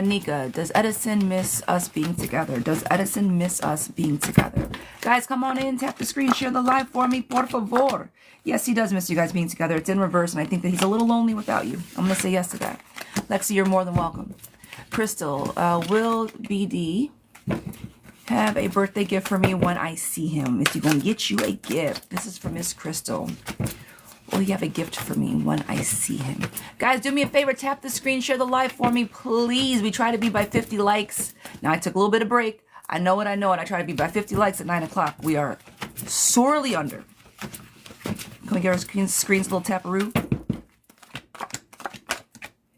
Nika, does Edison miss us being together? Does Edison miss us being together? Guys, come on in, tap the screen, share the live for me, por favor. Yes, he does miss you guys being together. It's in reverse, and I think that he's a little lonely without you. I'm going to say yes to that. Lexi, you're more than welcome. Crystal, will BD have a birthday gift for me when I see him? Is he going to get you a gift? This is for Miss Crystal. Will he have a gift for me when I see him? Guys, do me a favor. Tap the screen. Share the live for me, please. We try to be by 50 likes. Now, I took a little bit of break. I know it. I try to be by 50 likes at 9 o'clock. We are sorely under. Can we get our screens a little taparoo?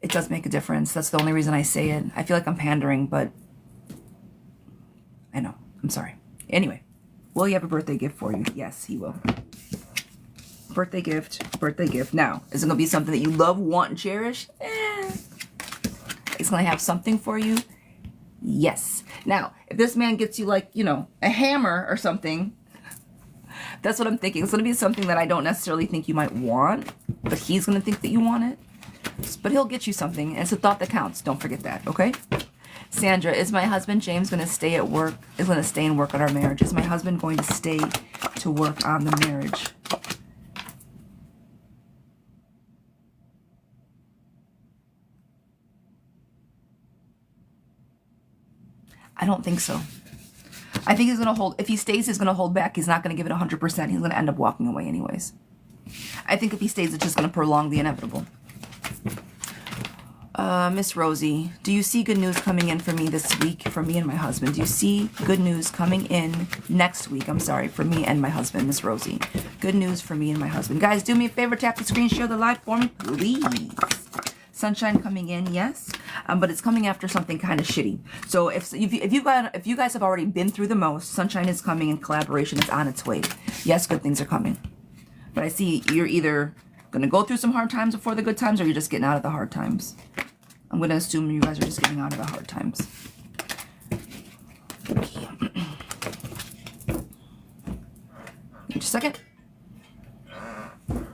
It does make a difference. That's the only reason I say it. I feel like I'm pandering, but I know. I'm sorry. Anyway, will he have a birthday gift for you? Yes, he will. Birthday gift, birthday gift. Now, is it going to be something that you love, want, and cherish? It's going to have something for you? Yes. Now, if this man gets you like, you know, a hammer or something, that's what I'm thinking. It's going to be something that I don't necessarily think you might want, but he's going to think that you want it. But he'll get you something, and it's a thought that counts. Don't forget that, okay? Sandra, is my husband James going to stay at work? Is going to stay and work on our marriage? Is my husband going to stay to work on the marriage? I don't think so. I think he's going to hold, if he stays, he's going to hold back. He's not going to give it 100%. He's going to end up walking away anyways. I think if he stays, it's just going to prolong the inevitable. Miss Rosie, do you see good news coming in for me this week, for me and my husband? Do you see good news coming in next week? I'm sorry, for me and my husband, Miss Rosie. Good news for me and my husband. Guys, do me a favor, tap the screen, share the live for me, please. Sunshine coming in, yes, but it's coming after something kind of shitty. So if you guys have already been through the most, sunshine is coming and collaboration is on its way. Yes, good things are coming. But I see you're either going to go through some hard times before the good times, or you're just getting out of the hard times. I'm going to assume you guys are just getting out of the hard times. Okay. Just a second. I'm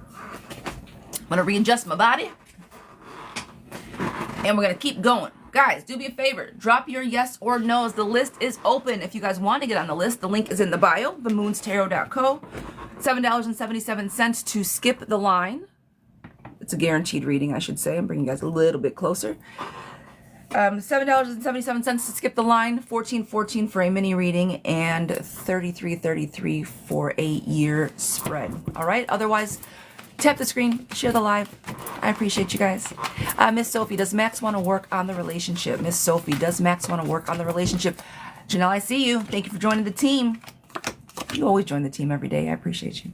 going to readjust my body. And we're going to keep going. Guys, do me a favor. Drop your yes or no's. The list is open. If you guys want to get on the list, the link is in the bio, themoonstarot.co. $7.77 to skip the line. It's a guaranteed reading, I should say. I'm bringing you guys a little bit closer. $7.77 to skip the line, $14.14 for a mini reading, and $33.33 for a year spread. All right. Otherwise, tap the screen, share the live. I appreciate you guys. Miss Sophie, does Max want to work on the relationship? Miss Sophie, does Max want to work on the relationship? Janelle, I see you. Thank you for joining the team. You always join the team every day. I appreciate you.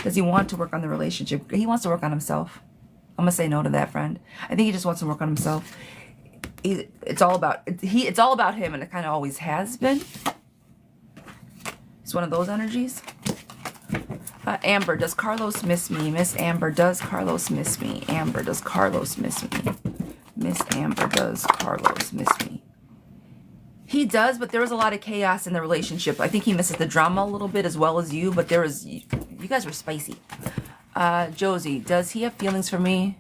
Does he want to work on the relationship? He wants to work on himself. I'm gonna say no to that, friend. I think he just wants to work on himself. It's all about him, and it kind of always has been. It's one of those energies. Amber, does Carlos miss me? Miss Amber, does Carlos miss me? Amber, does Carlos miss me? Miss Amber, does Carlos miss me? He does, but there was a lot of chaos in the relationship. I think he misses the drama a little bit as well as you, but you guys were spicy. Josie, does he have feelings for me?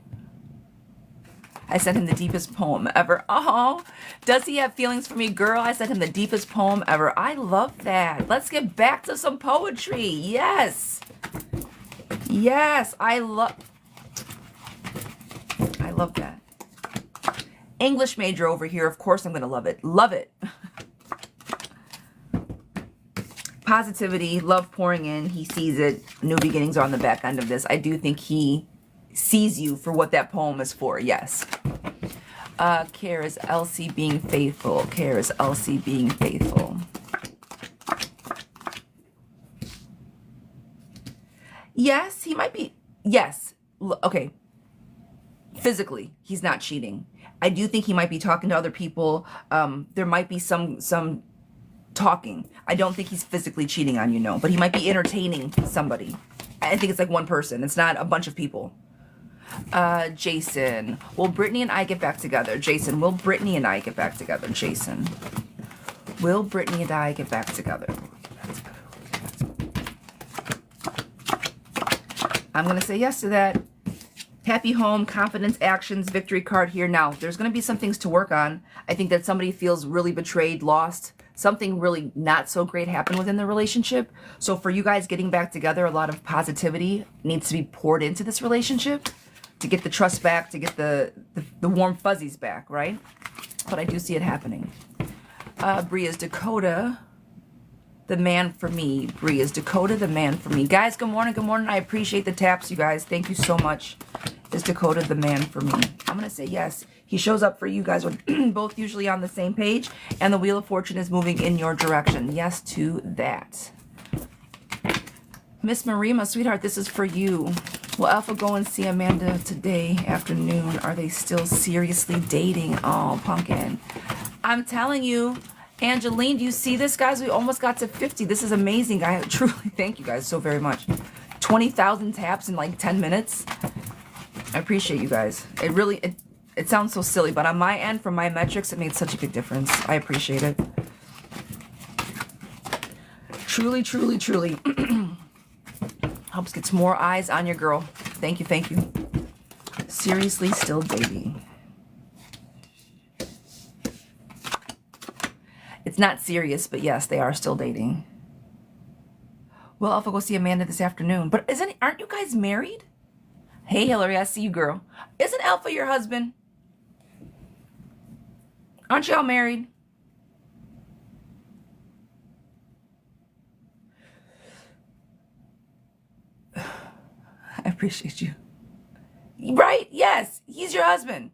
I sent him the deepest poem ever. Oh, does he have feelings for me? Girl, I sent him the deepest poem ever. I love that. Let's get back to some poetry. Yes. Yes, I love that. English major over here. Of course I'm going to love it. Love it. Positivity, love pouring in. He sees it. New beginnings are on the back end of this. I do think he sees you for what that poem is for. Yes. Care is Elsie being faithful. Care is Elsie being faithful. Yes, he might be. Yes. Okay. Physically, he's not cheating. I do think he might be talking to other people. There might be some talking. I don't think he's physically cheating on you, no. But he might be entertaining somebody. I think it's like one person. It's not a bunch of people. Jason. Will Brittany and I get back together? Jason. Will Brittany and I get back together? Jason. Will Brittany and I get back together? I'm going to say yes to that. Happy home, confidence, actions, victory card here. Now, there's going to be some things to work on. I think that somebody feels really betrayed, lost. Something really not so great happened within the relationship. So for you guys getting back together, a lot of positivity needs to be poured into this relationship to get the trust back, to get the warm fuzzies back, right? But I do see it happening. Bria's Dakota, the man for me. Bria's Dakota, the man for me. Guys, good morning, good morning. I appreciate the taps, you guys. Thank you so much. Is Dakota the man for me? I'm going to say yes. He shows up for you guys. We're both usually on the same page, and the Wheel of Fortune is moving in your direction. Yes to that. Miss Marima, sweetheart, this is for you. Will Alpha go and see Amanda today afternoon? Are they still seriously dating? Oh, pumpkin. I'm telling you, Angeline, do you see this, guys? We almost got to 50. This is amazing. I truly thank you guys so very much. 20,000 taps in like 10 minutes. I appreciate you guys. It sounds so silly, but on my end, from my metrics, it made such a big difference. I appreciate it. Truly, truly, truly. Helps get more eyes on your girl. Thank you, thank you. Seriously, still dating. It's not serious, but yes, they are still dating. Well, Alpha, go see Amanda this afternoon. But aren't you guys married? Hey, Hillary, I see you, girl. Isn't Alpha your husband? Aren't y'all married? I appreciate you. Right? Yes, he's your husband.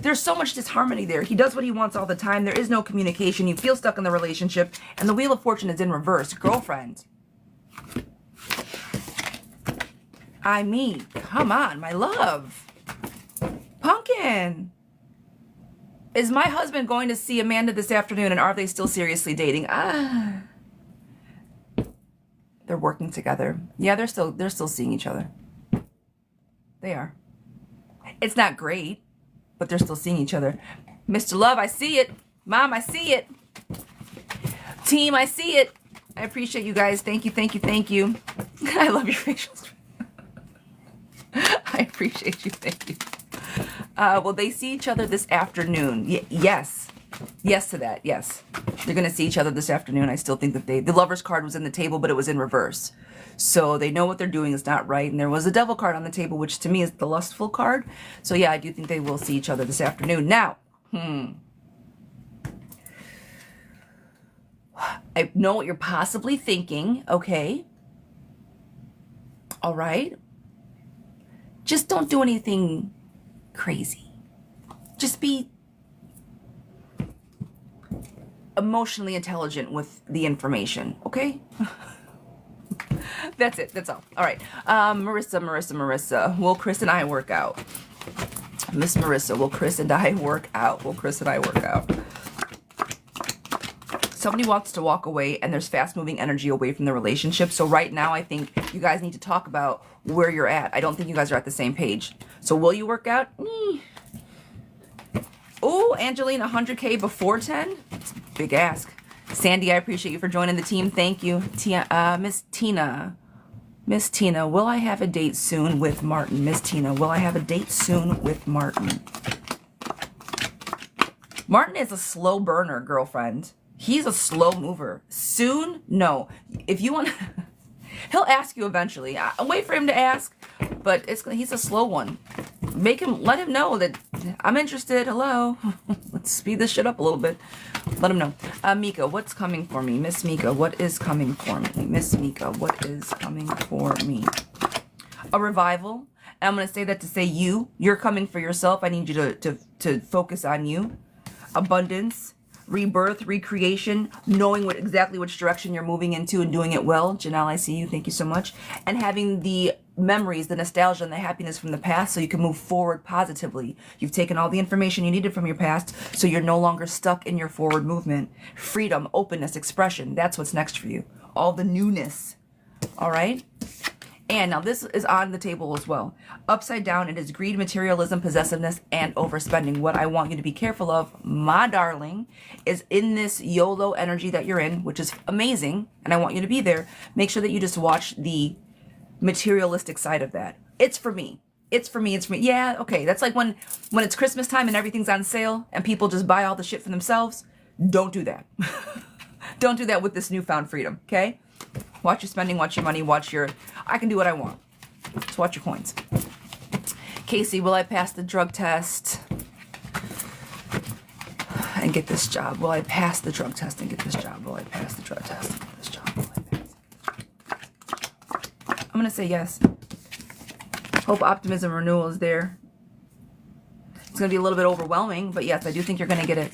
There's so much disharmony there. He does what he wants all the time. There is no communication. You feel stuck in the relationship. And the Wheel of Fortune is in reverse. Girlfriend. I mean, come on, my love. Pumpkin. Is my husband going to see Amanda this afternoon, and are they still seriously dating? They're working together. Yeah, they're still seeing each other. They are. It's not great, but they're still seeing each other. Mr. Love, I see it. Mom, I see it. Team, I see it. I appreciate you guys. Thank you, thank you, thank you. I love your facials. I appreciate you. Thank you. Will they see each other this afternoon? Yes. Yes to that. Yes. They're going to see each other this afternoon. I still think that the Lover's card was in the table, but it was in reverse. So they know what they're doing is not right. And there was a Devil card on the table, which to me is the lustful card. So yeah, I do think they will see each other this afternoon. Now, I know what you're possibly thinking. Okay. All right. Just don't do anything crazy. Just be emotionally intelligent with the information, okay? That's it. That's all. All right. Marissa. Will Chris and I work out? Miss Marissa, will Chris and I work out? Will Chris and I work out? Somebody wants to walk away, and there's fast-moving energy away from the relationship. So right now, I think you guys need to talk about where you're at. I don't think you guys are at the same page. So will you work out? Oh, Angeline, 100K before 10? That's a big ask. Sandy, I appreciate you for joining the team. Thank you. Miss Tina. Miss Tina, will I have a date soon with Martin? Miss Tina, will I have a date soon with Martin? Martin is a slow burner, girlfriend. He's a slow mover. Soon? No. If you want, he'll ask you eventually. I'll wait for him to ask, but he's a slow one. Let him know that I'm interested. Hello. Let's speed this shit up a little bit. Let him know. Mika, what's coming for me? Miss Mika, what is coming for me? Miss Mika, what is coming for me? A revival. And I'm going to say that to say you're coming for yourself. I need you to focus on you. Abundance, rebirth, recreation, knowing exactly which direction you're moving into and doing it well. Janelle, I see you. Thank you so much. And having the memories, the nostalgia, and the happiness from the past so you can move forward positively. You've taken all the information you needed from your past, so you're no longer stuck in your forward movement. Freedom, openness, expression. That's what's next for you. All the newness. All right? And now this is on the table as well. Upside down, it is greed, materialism, possessiveness, and overspending. What I want you to be careful of, my darling, is in this YOLO energy that you're in, which is amazing, and I want you to be there. Make sure that you just watch the materialistic side of that. It's for me. It's for me. It's for me. Yeah, okay. That's like when it's Christmas time and everything's on sale and people just buy all the shit for themselves. Don't do that. Don't do that with this newfound freedom, okay? Watch your spending, watch your money, I can do what I want. Just watch your coins. Casey, will I pass the drug test and get this job? Will I pass the drug test and get this job? Will I pass the drug test and get this job? Will I pass? I'm going to say yes. Hope, optimism, renewal is there. It's going to be a little bit overwhelming, but yes, I do think you're going to get it.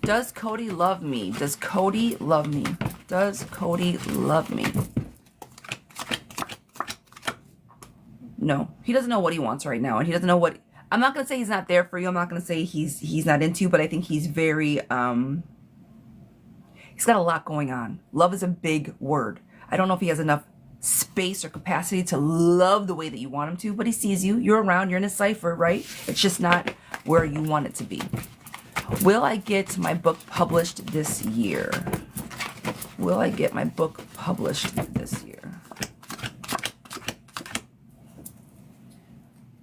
Does Cody love me? Does Cody love me? Does Cody love me? No. He doesn't know what he wants right now. And he doesn't know what... I'm not going to say he's not there for you. I'm not going to say he's not into you, but I think he's very... he's got a lot going on. Love is a big word. I don't know if he has enough space or capacity to love the way that you want him to, but he sees you. You're around. You're in a cipher, right? It's just not where you want it to be. Will I get my book published this year? Will I get my book published this year?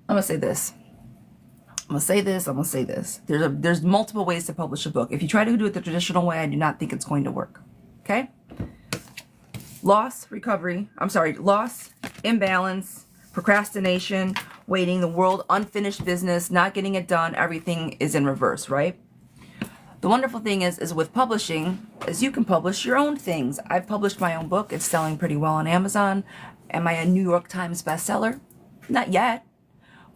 I'm going to say this. I'm going to say this. I'm going to say this. There's multiple ways to publish a book. If you try to do it the traditional way, I do not think it's going to work. Okay? Loss, imbalance, procrastination, waiting, the world, unfinished business, not getting it done, everything is in reverse, right? The wonderful thing is with publishing, is you can publish your own things. I've published my own book. It's selling pretty well on Amazon. Am I a New York Times bestseller? Not yet,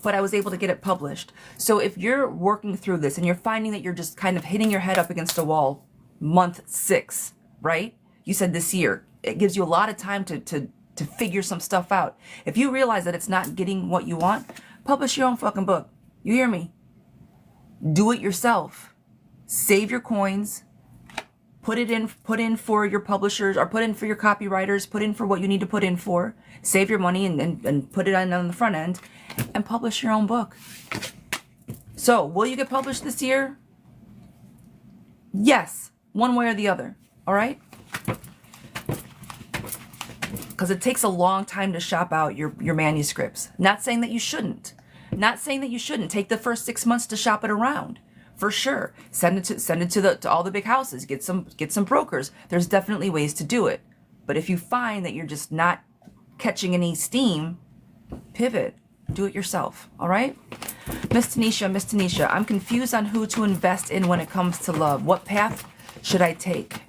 but I was able to get it published. So if you're working through this and you're finding that you're just kind of hitting your head up against a wall, month 6, right? You said this year. It gives you a lot of time to figure some stuff out. If you realize that it's not getting what you want, publish your own fucking book. You hear me? Do it yourself. Save your coins. Put in for your publishers, or put in for your copywriters. Put in for what you need to put in for. Save your money and put it on the front end and publish your own book. So, will you get published this year? Yes, one way or the other. All right? Because it takes a long time to shop out your manuscripts. Not saying that you shouldn't. Not saying that you shouldn't. Take the first 6 months to shop it around. For sure. Send it to all the big houses. Get some brokers. There's definitely ways to do it. But if you find that you're just not catching any steam, pivot. Do it yourself. All right? Miss Tanisha, I'm confused on who to invest in when it comes to love. What path should I take?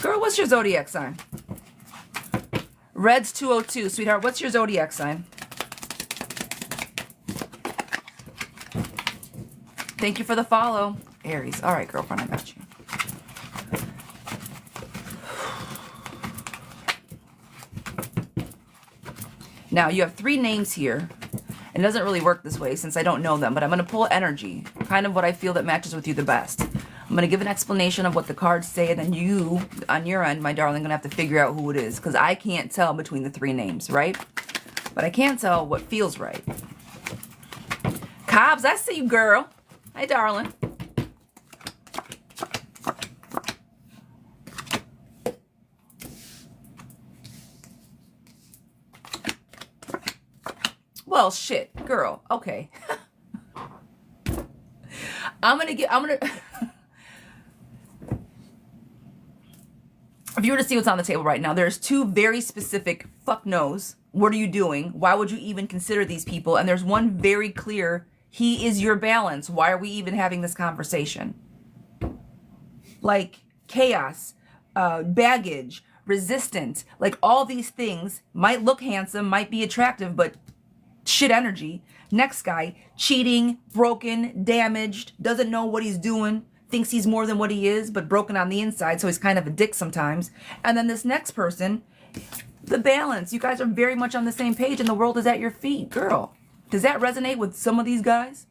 Girl, what's your zodiac sign? Red's 202. Sweetheart, what's your zodiac sign? Thank you for the follow. Aries. All right, girlfriend, I got you. Now, you have 3 names here. It doesn't really work this way since I don't know them, but I'm going to pull energy, kind of what I feel that matches with you the best. I'm going to give an explanation of what the cards say, and then you, on your end, my darling, going to have to figure out who it is, because I can't tell between the 3 names, right? But I can tell what feels right. Cobbs, I see you, girl. Hey, darling. Well, shit, girl. Okay. I'm gonna if you were to see what's on the table right now, there's two very specific fuck no's. What are you doing? Why would you even consider these people? And there's one very clear, he is your balance. Why are we even having this conversation? Like chaos, baggage, resistant, like all these things might look handsome, might be attractive, but shit energy. Next guy, cheating, broken, damaged, doesn't know what he's doing, thinks he's more than what he is, but broken on the inside, so he's kind of a dick sometimes. And then this next person, the balance. You guys are very much on the same page and the world is at your feet. Girl, does that resonate with some of these guys?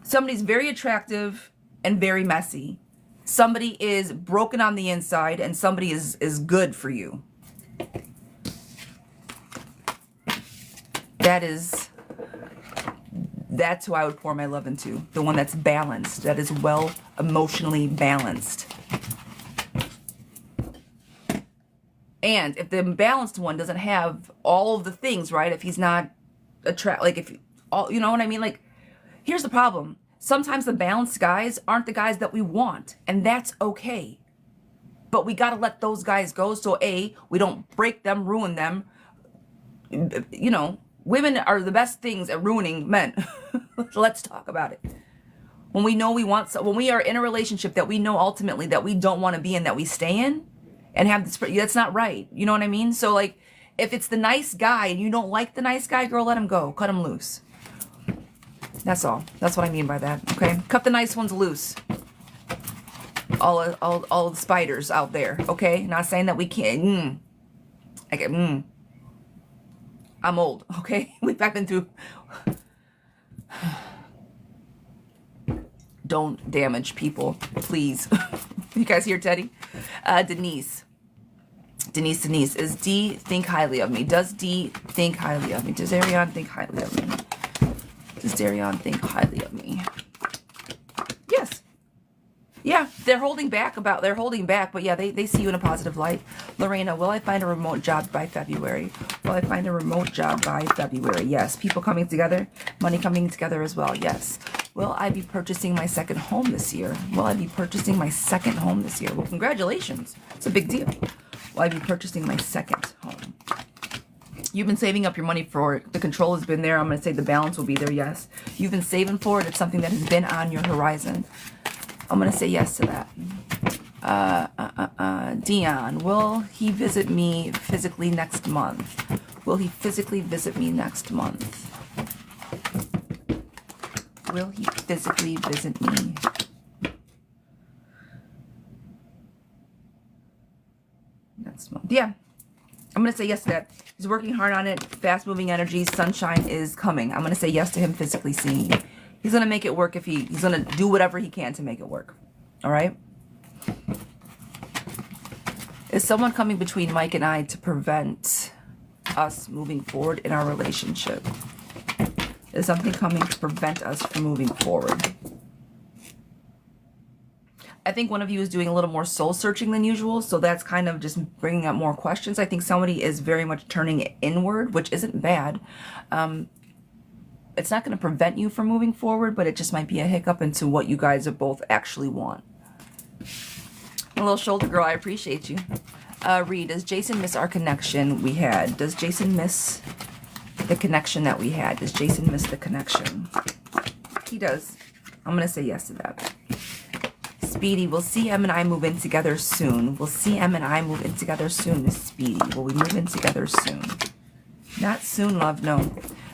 Somebody's very attractive and very messy. Somebody is broken on the inside and somebody is good for you. That's who I would pour my love into. The one that's balanced, that is well emotionally balanced. And if the balanced one doesn't have all of the things, right? If he's not like if all, you know what I mean? Like, here's the problem. Sometimes the balanced guys aren't the guys that we want, and that's okay. But we got to let those guys go so A, we don't break them, ruin them. You know, women are the best things at ruining men. Let's talk about it. When we know we want, when we are in a relationship that we know ultimately that we don't want to be in, that we stay in and have this, that's not right. You know what I mean? So like, if it's the nice guy and you don't like the nice guy, girl, let him go. Cut him loose. That's all. That's what I mean by that. Okay. Cut the nice ones loose. All the spiders out there. Okay. Not saying that we can't. I'm old. Okay. I've been through. Don't damage people, please. You guys hear Teddy? Denise. Is D think highly of me? Does D think highly of me? Does Ariane think highly of me? Does Darion think highly of me? Yes. Yeah, they're holding back, but yeah, they see you in a positive light. Lorena, will I find a remote job by February? Will I find a remote job by February? Yes. People coming together, money coming together as well. Yes. Will I be purchasing my second home this year? Will I be purchasing my second home this year? Well, congratulations. It's a big deal. Will I be purchasing my second home? You've been saving up your money for it. The control has been there. I'm going to say the balance will be there. Yes. You've been saving for it. It's something that has been on your horizon. I'm going to say yes to that. Dion, will he visit me physically next month? Will he physically visit me next month? Will he physically visit me? Next month. Yeah. I'm going to say yes to that. He's working hard on it. Fast moving energy. Sunshine is coming. I'm going to say yes to him physically seeing you. He's going to make it work if he's going to do whatever he can to make it work. All right? Is someone coming between Mike and I to prevent us moving forward in our relationship? Is something coming to prevent us from moving forward? I think one of you is doing a little more soul searching than usual, so that's kind of just bringing up more questions. I think somebody is very much turning inward, which isn't bad. It's not going to prevent you from moving forward, but it just might be a hiccup into what you guys both actually want. A little shoulder girl, I appreciate you. Reed, does Jason miss our connection we had? Does Jason miss the connection that we had? Does Jason miss the connection? He does. I'm going to say yes to that. Speedy, will CM and I move in together soon? Will CM and I move in together soon, Miss Speedy? Will we move in together soon? Not soon, love, no.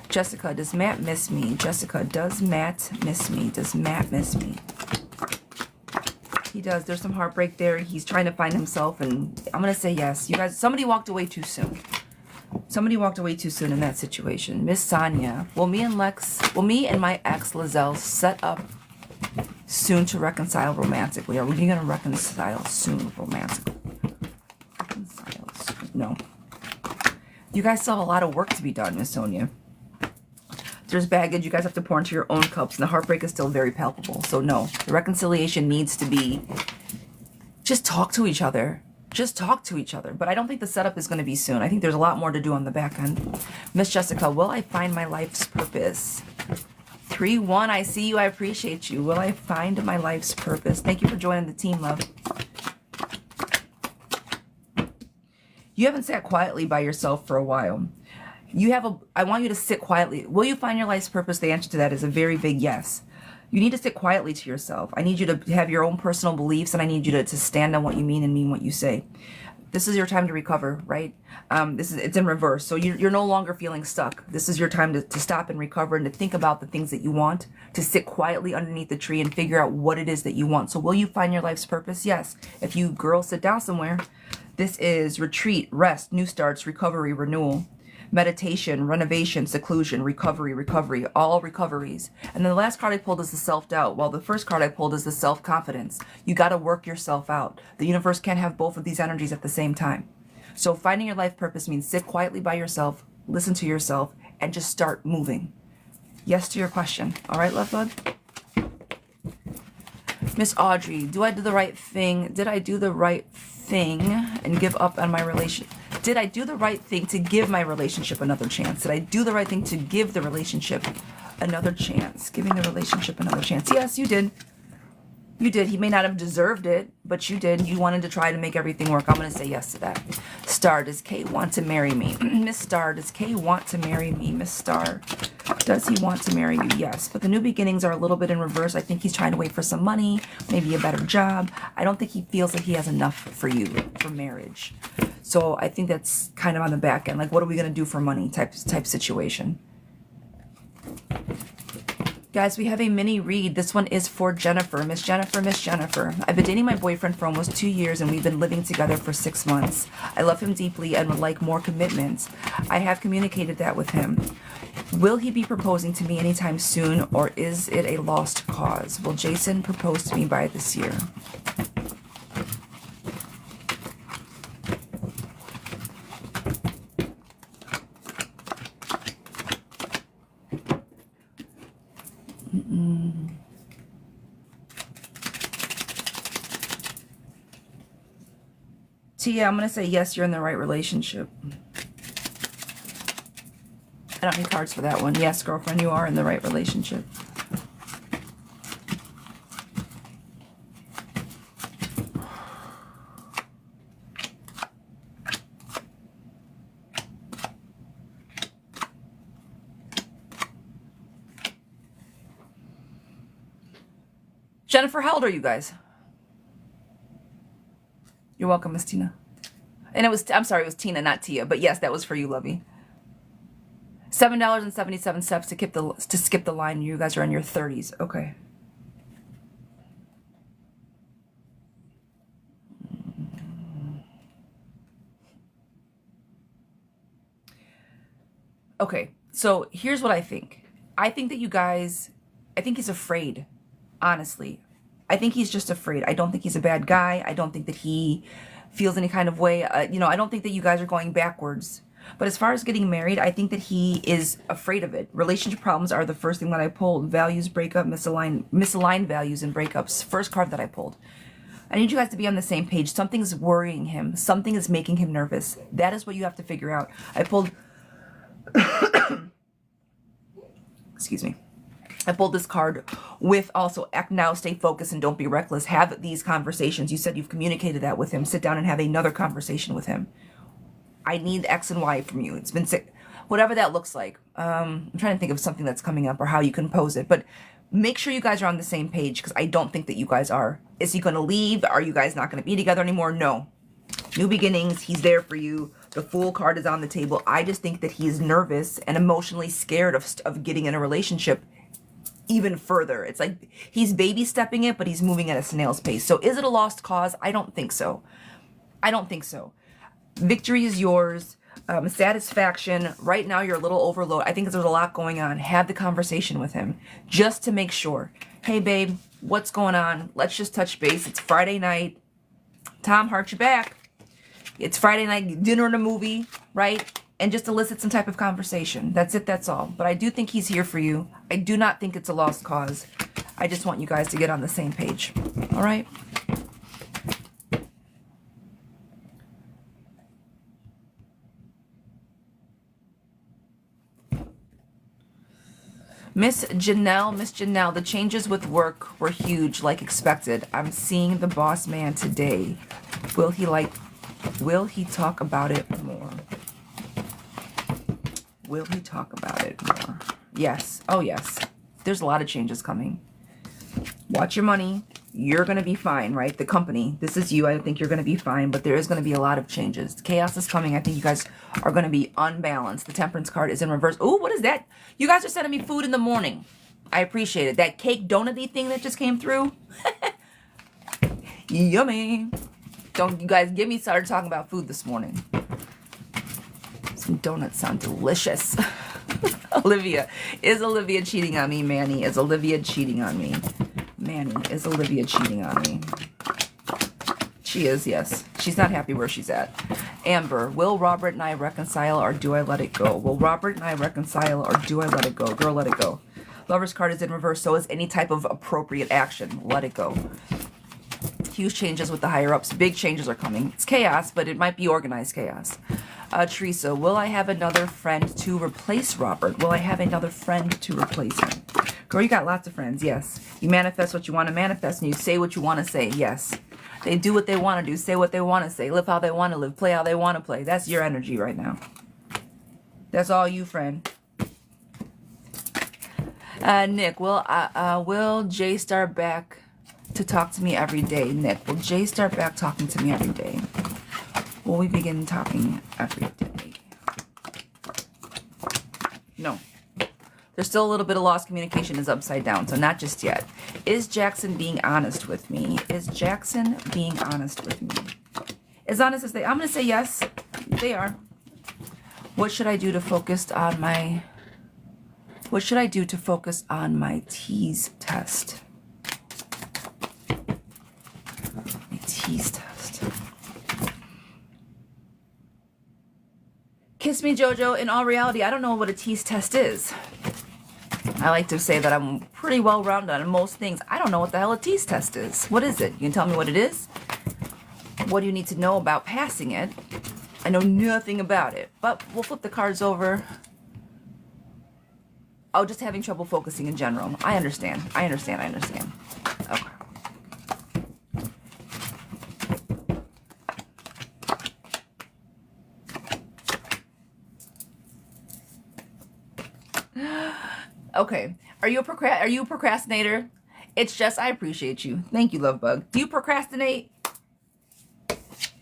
Jessica, does Matt miss me? Jessica, does Matt miss me? Does Matt miss me? He does. There's some heartbreak there. He's trying to find himself, and I'm going to say yes. You guys, somebody walked away too soon. Somebody walked away too soon in that situation. Miss Sonia, will me and my ex, Lizelle, set up soon to reconcile romantically? Are we going to reconcile soon romantically? Reconcile soon. No. You guys still have a lot of work to be done, Miss Sonia. There's baggage you guys have to pour into your own cups, and the heartbreak is still very palpable. So no, the reconciliation needs to be, just talk to each other. just talk to each other. But I don't think the setup is going to be soon. I think there's a lot more to do on the back end. Miss Jessica, will I find my life's purpose? 3-1, I see you. I appreciate you. Will I find my life's purpose? Thank you for joining the team, love. You haven't sat quietly by yourself for a while. I want you to sit quietly. Will you find your life's purpose? The answer to that is a very big yes. You need to sit quietly to yourself. I need you to have your own personal beliefs, and I need you to stand on what you mean and mean what you say. This is your time to recover, right? It's in reverse. So you're no longer feeling stuck. This is your time to stop and recover and to think about the things that you want, to sit quietly underneath the tree and figure out what it is that you want. So will you find your life's purpose? Yes. If you girls sit down somewhere, this is retreat, rest, new starts, recovery, renewal, meditation, renovation, seclusion, recovery, all recoveries. And then the last card I pulled is the self-doubt, while the first card I pulled is the self-confidence. You got to work yourself out. The universe can't have both of these energies at the same time. So finding your life purpose means sit quietly by yourself, listen to yourself, and just start moving. Yes to your question. All right, love bud? Miss Audrey, do I do the right thing? Did I do the right thing and give up on my relationship? Did I do the right thing to give my relationship another chance? Did I do the right thing to give the relationship another chance? Giving the relationship another chance. Yes, you did. You did. He may not have deserved it, but you did. You wanted to try to make everything work. I'm going to say yes to that. Star, does K want to marry me? Miss Star, does K want to marry me? Miss Star, does he want to marry you? Yes. But the new beginnings are a little bit in reverse. I think he's trying to wait for some money, maybe a better job. I don't think he feels like he has enough for you for marriage. So I think that's kind of on the back end. Like, what are we going to do for money type situation. Guys, we have a mini read. This one is for Jennifer. Miss Jennifer, Miss Jennifer. I've been dating my boyfriend for almost 2 years and we've been living together for 6 months. I love him deeply and would like more commitments. I have communicated that with him. Will he be proposing to me anytime soon or is it a lost cause? Will Jason propose to me by this year? Tia, I'm going to say yes, you're in the right relationship. I don't need cards for that one. Yes, girlfriend, you are in the right relationship. Jennifer, how old are you guys? You're welcome, Miss Tina. And I'm sorry, it was Tina, not Tia. But yes, that was for you, lovey. $7.77 to skip the line. You guys are in your 30s. Okay. Okay, so here's what I think. I think that you guys, I think he's afraid, honestly. I think he's just afraid. I don't think he's a bad guy. I don't think that he feels any kind of way. I don't think that you guys are going backwards. But as far as getting married, I think that he is afraid of it. Relationship problems are the first thing that I pulled. Values, breakup, misaligned values and breakups. First card that I pulled. I need you guys to be on the same page. Something's worrying him. Something is making him nervous. That is what you have to figure out. I pulled... Excuse me. I pulled this card with also act now, stay focused, and don't be reckless. Have these conversations. You said you've communicated that with him. Sit down and have another conversation with him. I need X and Y from you. It's been sick. Whatever that looks like. I'm trying to think of something that's coming up or how you can pose it. But make sure you guys are on the same page because I don't think that you guys are. Is he going to leave? Are you guys not going to be together anymore? No. New beginnings. He's there for you. The Fool card is on the table. I just think that he's nervous and emotionally scared of getting in a relationship even further. It's like he's baby stepping it, but he's moving at a snail's pace. So is it a lost cause? I don't think so. I don't think so. Victory is yours. Satisfaction. Right now you're a little overloaded. I think there's a lot going on. Have the conversation with him just to make sure. Hey babe, what's going on? Let's just touch base. It's Friday night. Tom, heart you back. It's Friday night, dinner and a movie, right? And just elicit some type of conversation. That's it, that's all. But I do think he's here for you. I do not think it's a lost cause. I just want you guys to get on the same page. All right? Miss Janelle, the changes with work were huge, like expected. I'm seeing the boss man today. Will he talk about it more? Will he talk about it more? Yes. Oh, yes. There's a lot of changes coming. Watch your money. You're going to be fine, right? The company. This is you. I think you're going to be fine, but there is going to be a lot of changes. Chaos is coming. I think you guys are going to be unbalanced. The Temperance card is in reverse. Oh, what is that? You guys are sending me food in the morning. I appreciate it. That cake donut-y thing that just came through. Yummy. Don't you guys get me started talking about food this morning. Some donuts sound delicious. Olivia. Is Olivia cheating on me? Manny. Is Olivia cheating on me? Manny. Is Olivia cheating on me? She is, yes. She's not happy where she's at. Amber. Will Robert and I reconcile or do I let it go? Will Robert and I reconcile or do I let it go? Girl, let it go. Lover's card is in reverse. So is any type of appropriate action. Let it go. Huge changes with the higher ups. Big changes are coming. It's chaos, but it might be organized chaos. Teresa, will I have another friend to replace Robert? Will I have another friend to replace him? Girl, you got lots of friends, yes. You manifest what you want to manifest, and you say what you want to say, yes. They do what they want to do, say what they want to say, live how they want to live, play how they want to play. That's your energy right now. That's all you, friend. Nick, will Jay start back to talk to me every day? Nick, will Jay start back talking to me every day? Will we begin talking every day? No. There's still a little bit of lost communication is upside down, so not just yet. Is Jackson being honest with me? Is Jackson being honest with me? As honest as they... I'm going to say yes. They are. What should I do to focus on my... What should I do to focus on my tease test? My tease test. Kiss me, Jojo. In all reality, I don't know what a tease test is. I like to say that I'm pretty well-rounded on most things. I don't know what the hell a tease test is. What is it? You can tell me what it is? What do you need to know about passing it? I know nothing about it. But we'll flip the cards over. Oh, just having trouble focusing in general. I understand. I understand. Okay. Okay. Are you a procrastinator? It's just, I appreciate you. Thank you, love bug. Do you procrastinate?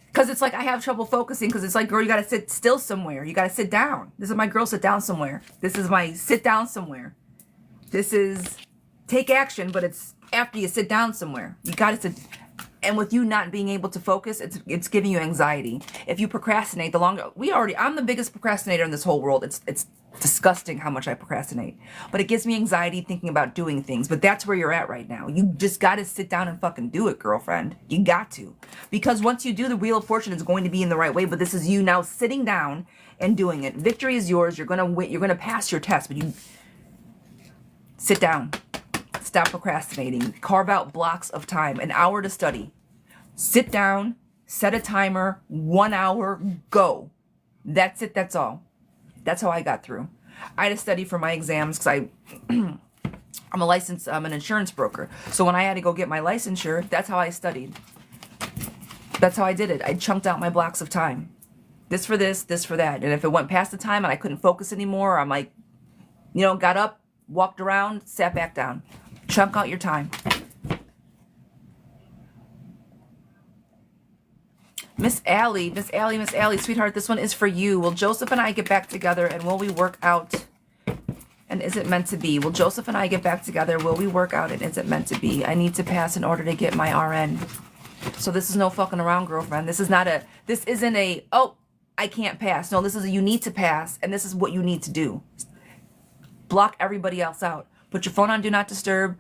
Because it's like I have trouble focusing because it's like, girl, you got to sit still somewhere. You got to sit down. This is my girl, sit down somewhere. This is my sit down somewhere. This is take action, but it's after you sit down somewhere. You got to sit. And with you not being able to focus, it's giving you anxiety. If you procrastinate, the longer I'm the biggest procrastinator in this whole world. It's disgusting how much I procrastinate. But it gives me anxiety thinking about doing things. But that's where you're at right now. You just got to sit down and fucking do it, girlfriend. You got to. Because once you do, the Wheel of Fortune is going to be in the right way. But this is you now sitting down and doing it. Victory is yours. You're going to win. You're going to pass your test. But you sit down. Stop procrastinating. Carve out blocks of time. An hour to study. Sit down. Set a timer. 1 hour. Go. That's it. That's all. That's how I got through. I had to study for my exams because I'm an insurance broker. So when I had to go get my licensure, that's how I studied. That's how I did it. I chunked out my blocks of time. This for this, this for that. And if it went past the time and I couldn't focus anymore, I'm like, got up, walked around, sat back down. Chunk out your time. Miss Allie, sweetheart, this one is for you. Will Joseph and I get back together and will we work out? And is it meant to be? Will Joseph and I get back together? Will we work out and is it meant to be? I need to pass in order to get my RN. So this is no fucking around, girlfriend. This isn't a, oh, I can't pass. No, this is a you need to pass and this is what you need to do. Block everybody else out. Put your phone on Do Not Disturb.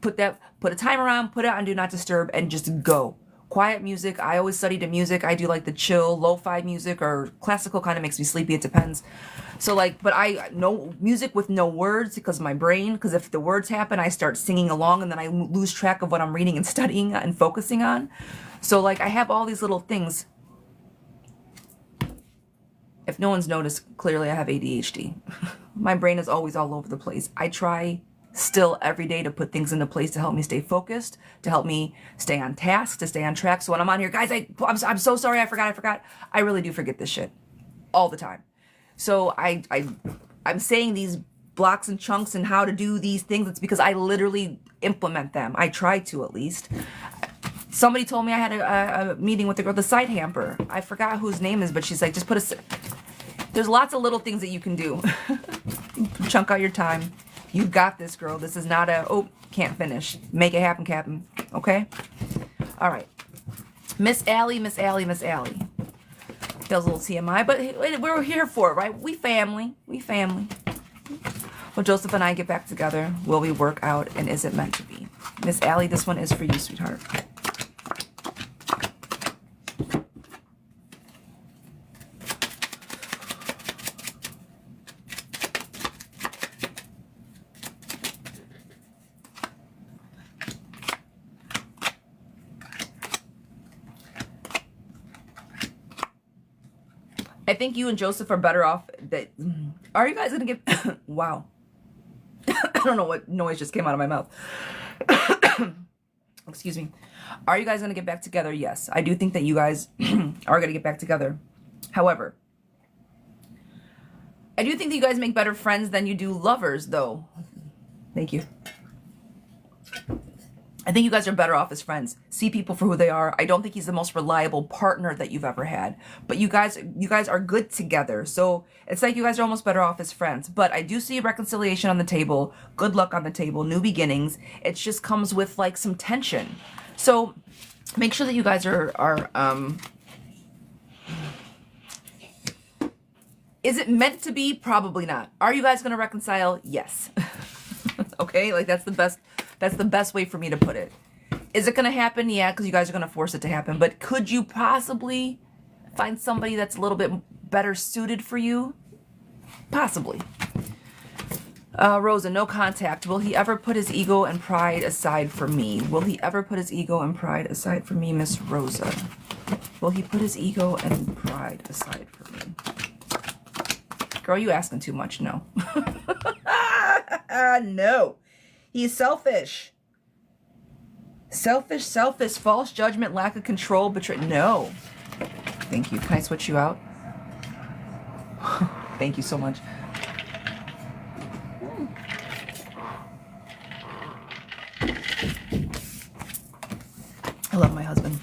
Put a timer on, put it on Do Not Disturb and just go. Quiet music. I always study to music. I do like the chill, lo-fi music or classical kind of makes me sleepy. It depends. So but I know music with no words because of my brain. Because if the words happen, I start singing along and then I lose track of what I'm reading and studying and focusing on. So I have all these little things. If no one's noticed, clearly I have ADHD. My brain is always all over the place. I try still every day to put things into place to help me stay focused, to help me stay on task, to stay on track. So when I'm on here, guys, I'm so sorry. I forgot. I really do forget this shit all the time. So I'm saying these blocks and chunks and how to do these things. It's because I literally implement them. I try to, at least. Somebody told me I had a meeting with the girl, the side hamper. I forgot whose name is, but she's like, just put a... There's lots of little things that you can do. Chunk out your time. You got this, girl. This is not a, oh, can't finish. Make it happen, Captain. Okay? All right. Miss Allie. That was a little TMI, but we're here for it, right? We family. Will Joseph and I get back together? Will we work out? And is it meant to be? Miss Allie, this one is for you, sweetheart. I think you and Joseph are better off. That are you guys gonna get? Wow. I don't know what noise just came out of my mouth. Excuse me. Are you guys gonna get back together? Yes, I do think that you guys are gonna get back together. However, I do think that you guys make better friends than you do lovers, though. Thank you. I think you guys are better off as friends. See people for who they are. I don't think he's the most reliable partner that you've ever had. But you guys are good together. So it's like you guys are almost better off as friends. But I do see a reconciliation on the table. Good luck on the table. New beginnings. It just comes with like some tension. So make sure that you guys are is it meant to be? Probably not. Are you guys going to reconcile? Yes. Okay? Like that's the best way for me to put it. Is it going to happen? Yeah, because you guys are going to force it to happen. But could you possibly find somebody that's a little bit better suited for you? Possibly. Rosa, no contact. Will he ever put his ego and pride aside for me? Will he ever put his ego and pride aside for me, Miss Rosa? Will he put his ego and pride aside for me? Girl, you asking too much. No. No. He's selfish. Selfish, false judgment, lack of control, betrayal. No. Thank you. Can I switch you out? Thank you so much. I love my husband.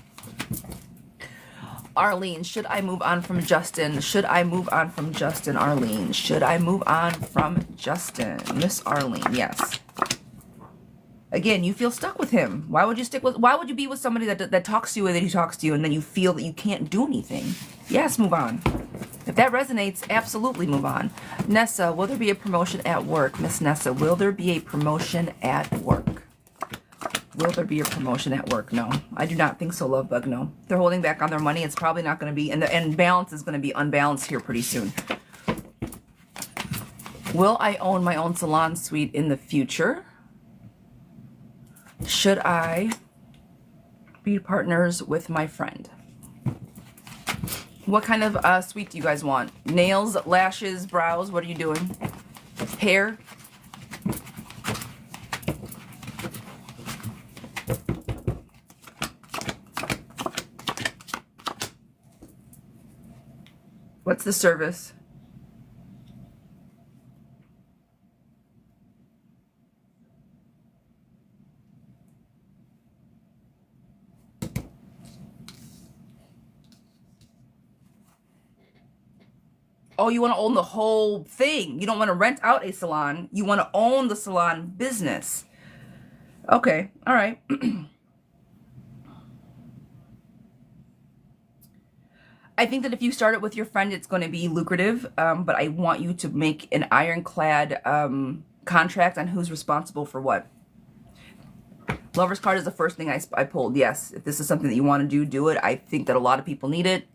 Arlene, should I move on from Justin? Should I move on from Justin, Arlene? Should I move on from Justin? Miss Arlene, yes. Again, you feel stuck with him. Why would you be with somebody that talks to you the way that he talks to you and then you feel that you can't do anything? Yes, move on. If that resonates, absolutely move on. Nessa, will there be a promotion at work? Miss Nessa, will there be a promotion at work? Will there be a promotion at work? No, I do not think so, love bug. No, they're holding back on their money. It's probably not going to be, and balance is going to be unbalanced here pretty soon. Will I own my own salon suite in the future? Should I be partners with my friend? What kind of suite do you guys want? Nails, lashes, brows? What are you doing? Hair? What's the service? Oh, you want to own the whole thing. You don't want to rent out a salon. You want to own the salon business. Okay. All right. I think that if you start it with your friend, it's going to be lucrative. But I want you to make an ironclad contract on who's responsible for what. Lover's card is the first thing I pulled. Yes, if this is something that you want to do, do it. I think that a lot of people need it.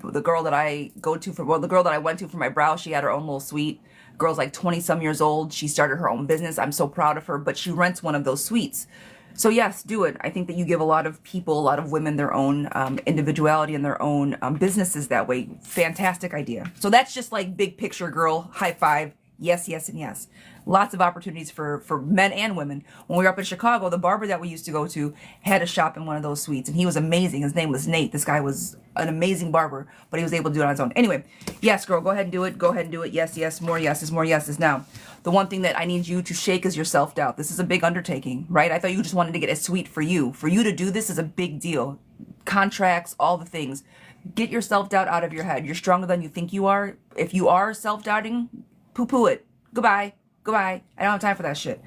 The girl that I went to for my brow, she had her own little suite. Girl's like 20 some years old. She started her own business. I'm so proud of her, but she rents one of those suites. So yes, do it. I think that you give a lot of people, a lot of women their own individuality and their own businesses that way. Fantastic idea. So that's just like big picture, girl. High five. Yes, yes, and yes. Lots of opportunities for men and women. When we were up in Chicago, the barber that we used to go to had a shop in one of those suites, and he was amazing. His name was Nate. This guy was an amazing barber, but he was able to do it on his own. Anyway, yes, girl, go ahead and do it. Go ahead and do it. Yes, yes, more yeses, more yeses. Now, the one thing that I need you to shake is your self-doubt. This is a big undertaking, right? I thought you just wanted to get a suite for you. For you to do this is a big deal. Contracts, all the things. Get your self-doubt out of your head. You're stronger than you think you are. If you are self-doubting, poo-poo it. Goodbye. Goodbye. I don't have time for that shit.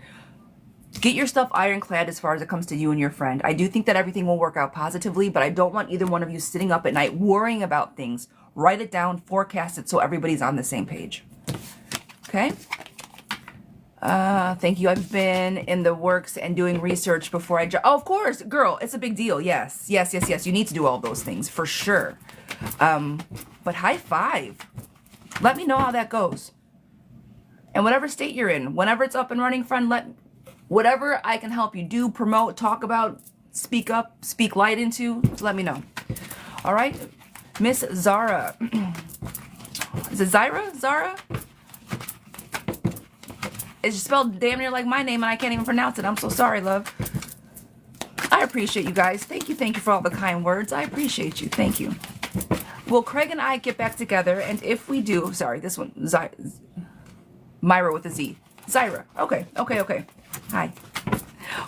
Get your stuff ironclad as far as it comes to you and your friend. I do think that everything will work out positively, but I don't want either one of you sitting up at night worrying about things. Write it down, forecast it so everybody's on the same page. Okay? Thank you. I've been in the works and doing research before I... Oh, of course, girl, it's a big deal. Yes, yes, yes, yes. You need to do all those things for sure. But high five. Let me know how that goes. And whatever state you're in, whenever it's up and running, friend, whatever I can help you do, promote, talk about, speak up, speak light into, let me know. All right, Miss Zara. Is it Zira? Zara? It's spelled damn near like my name, and I can't even pronounce it. I'm so sorry, love. I appreciate you guys. Thank you for all the kind words. I appreciate you. Thank you. Will Craig and I get back together? And if we do, sorry, this one, Myra with a Z. Zira. Okay, okay, okay. Hi.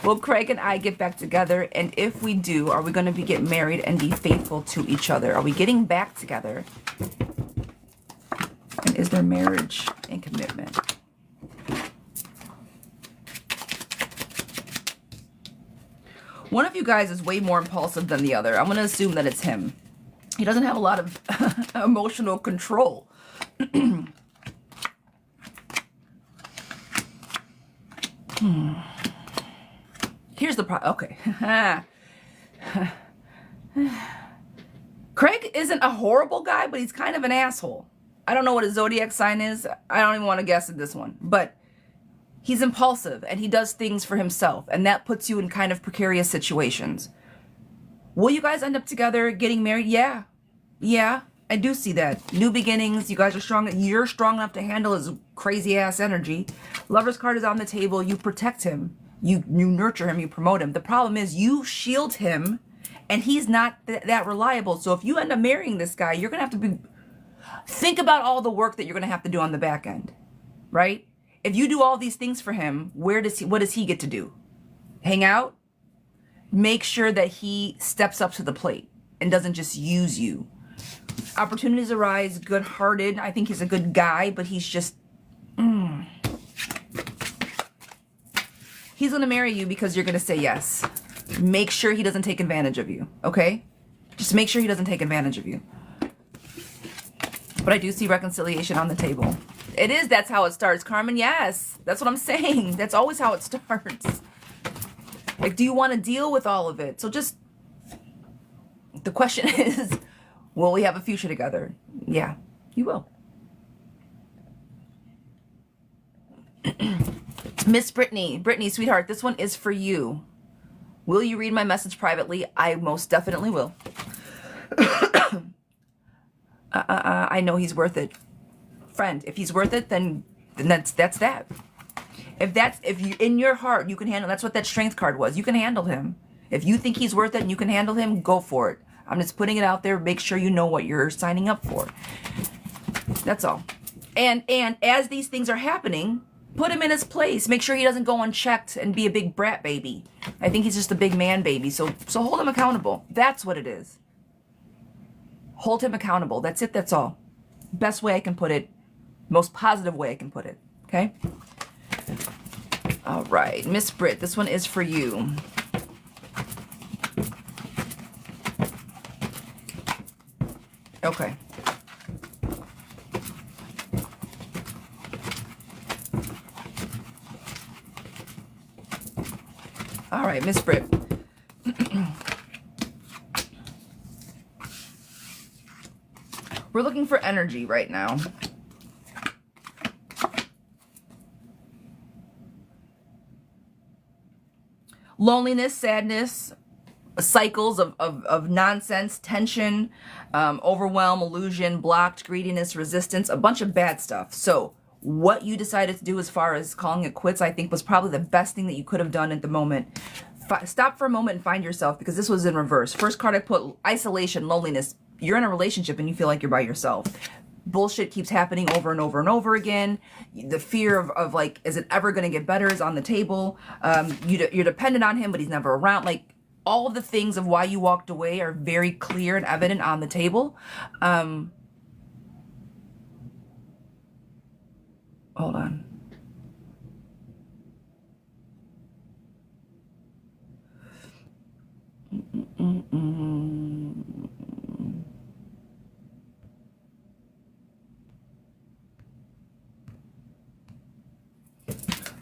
Will Craig and I get back together? And if we do, are we going to get married and be faithful to each other? Are we getting back together? And is there marriage and commitment? One of you guys is way more impulsive than the other. I'm going to assume that it's him. He doesn't have a lot of emotional control. Here's the problem. Okay. Craig isn't a horrible guy, but he's kind of an asshole. I don't know what his zodiac sign is. I don't even want to guess at this one. But he's impulsive, and he does things for himself, and that puts you in kind of precarious situations. Will you guys end up together, getting married? Yeah. Yeah, I do see that. New beginnings. You guys are strong. You're strong enough to handle his crazy-ass energy. Lover's card is on the table. You protect him. You nurture him. You promote him. The problem is you shield him, and he's not that reliable. So if you end up marrying this guy, you're going to have to think about all the work that you're going to have to do on the back end, right? If you do all these things for him, what does he get to do? Hang out? Make sure that he steps up to the plate and doesn't just use you. Opportunities arise, good-hearted. I think he's a good guy, but he's just... He's going to marry you because you're going to say yes. Make sure he doesn't take advantage of you, okay? Just make sure he doesn't take advantage of you. But I do see reconciliation on the table. It is, that's how it starts, Carmen. Yes, that's what I'm saying. That's always how it starts. Like, do you want to deal with all of it? So just, the question is, will we have a future together? Yeah, you will. Miss Brittany. Brittany, sweetheart, this one is for you. Will you read my message privately? I most definitely will. I know he's worth it. Friend, if he's worth it, then that's that. If you in your heart you can handle, that's what that strength card was. You can handle him. If you think he's worth it and you can handle him, go for it. I'm just putting it out there. Make sure you know what you're signing up for. That's all. And as these things are happening, put him in his place. Make sure he doesn't go unchecked and be a big brat baby. I think he's just a big man baby. So hold him accountable. That's what it is. Hold him accountable. That's it. That's all. Best way I can put it. Most positive way I can put it. Okay? All right. Miss Britt, this one is for you. Okay. All right, Miss Britt. We're looking for energy right now. Loneliness, sadness, cycles of nonsense, tension, overwhelm, illusion, blocked, greediness, resistance, a bunch of bad stuff. So What you decided to do as far as calling it quits, I think was probably the best thing that you could have done at the moment. Stop for a moment and find yourself, because this was in reverse. First card I put isolation, loneliness. You're in a relationship and you feel like you're by yourself. Bullshit keeps happening over and over and over again. The fear of like, is it ever going to get better is on the table. You're dependent on him, but he's never around. Like, all of the things of why you walked away are very clear and evident on the table. Hold on.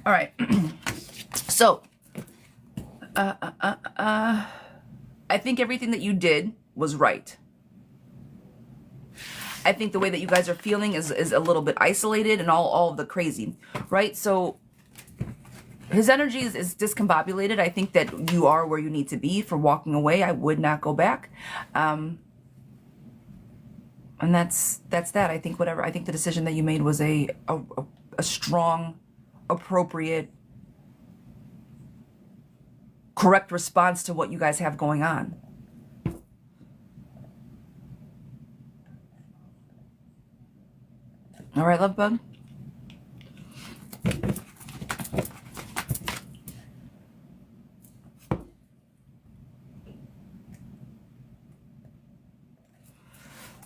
All right. So, I think everything that you did was right. I think the way that you guys are feeling is a little bit isolated and all of the crazy, right? So his energy is discombobulated. I think that you are where you need to be for walking away. I would not go back. And that's that. I think the decision that you made was a strong, appropriate, correct response to what you guys have going on. All right, love bug.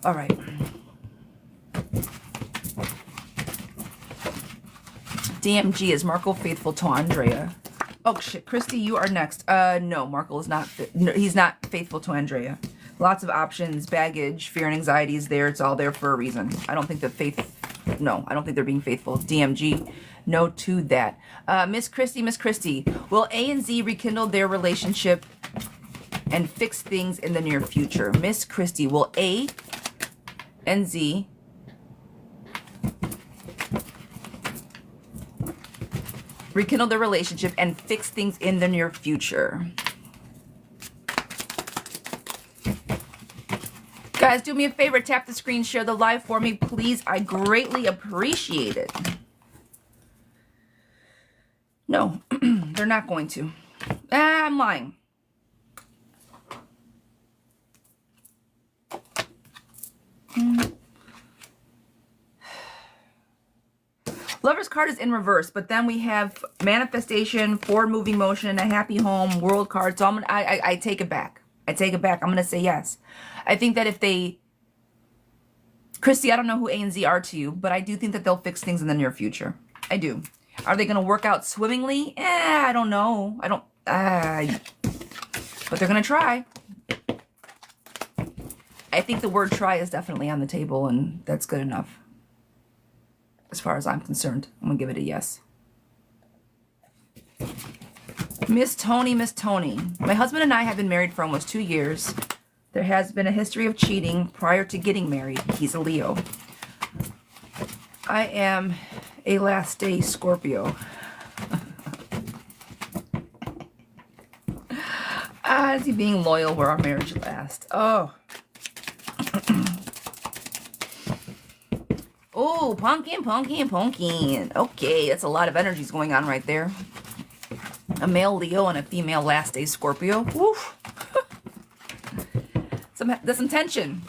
All right. DMG, is Marco faithful to Andrea? Oh shit, Christy, you are next. No, Marco is not. No, he's not faithful to Andrea. Lots of options, baggage, fear and anxiety is there. It's all there for a reason. I don't think no, I don't think they're being faithful. DMG, no to that. Miss Christy, will A and Z rekindle their relationship and fix things in the near future? Miss Christy, will A and Z rekindle their relationship and fix things in the near future? Guys, do me a favor, tap the screen, share the live for me, please. I greatly appreciate it. No, they're not going to. I'm lying. Lover's card is in reverse, but then we have manifestation, forward moving motion, a happy home, world card. So I take it back. I take it back. I'm going to say yes. I think that if they... Christy, I don't know who A and Z are to you, but I do think that they'll fix things in the near future. I do. Are they going to work out swimmingly? I don't know. But they're going to try. I think the word try is definitely on the table, and that's good enough. As far as I'm concerned, I'm going to give it a yes. Miss Tony. My husband and I have been married for almost 2 years. There has been a history of cheating prior to getting married. He's a Leo. I am a last day Scorpio. Is he being loyal where our marriage lasts? Oh. Oh, pumpkin. Okay, that's a lot of energies going on right there. A male Leo and a female last day Scorpio. Woof. There's some tension.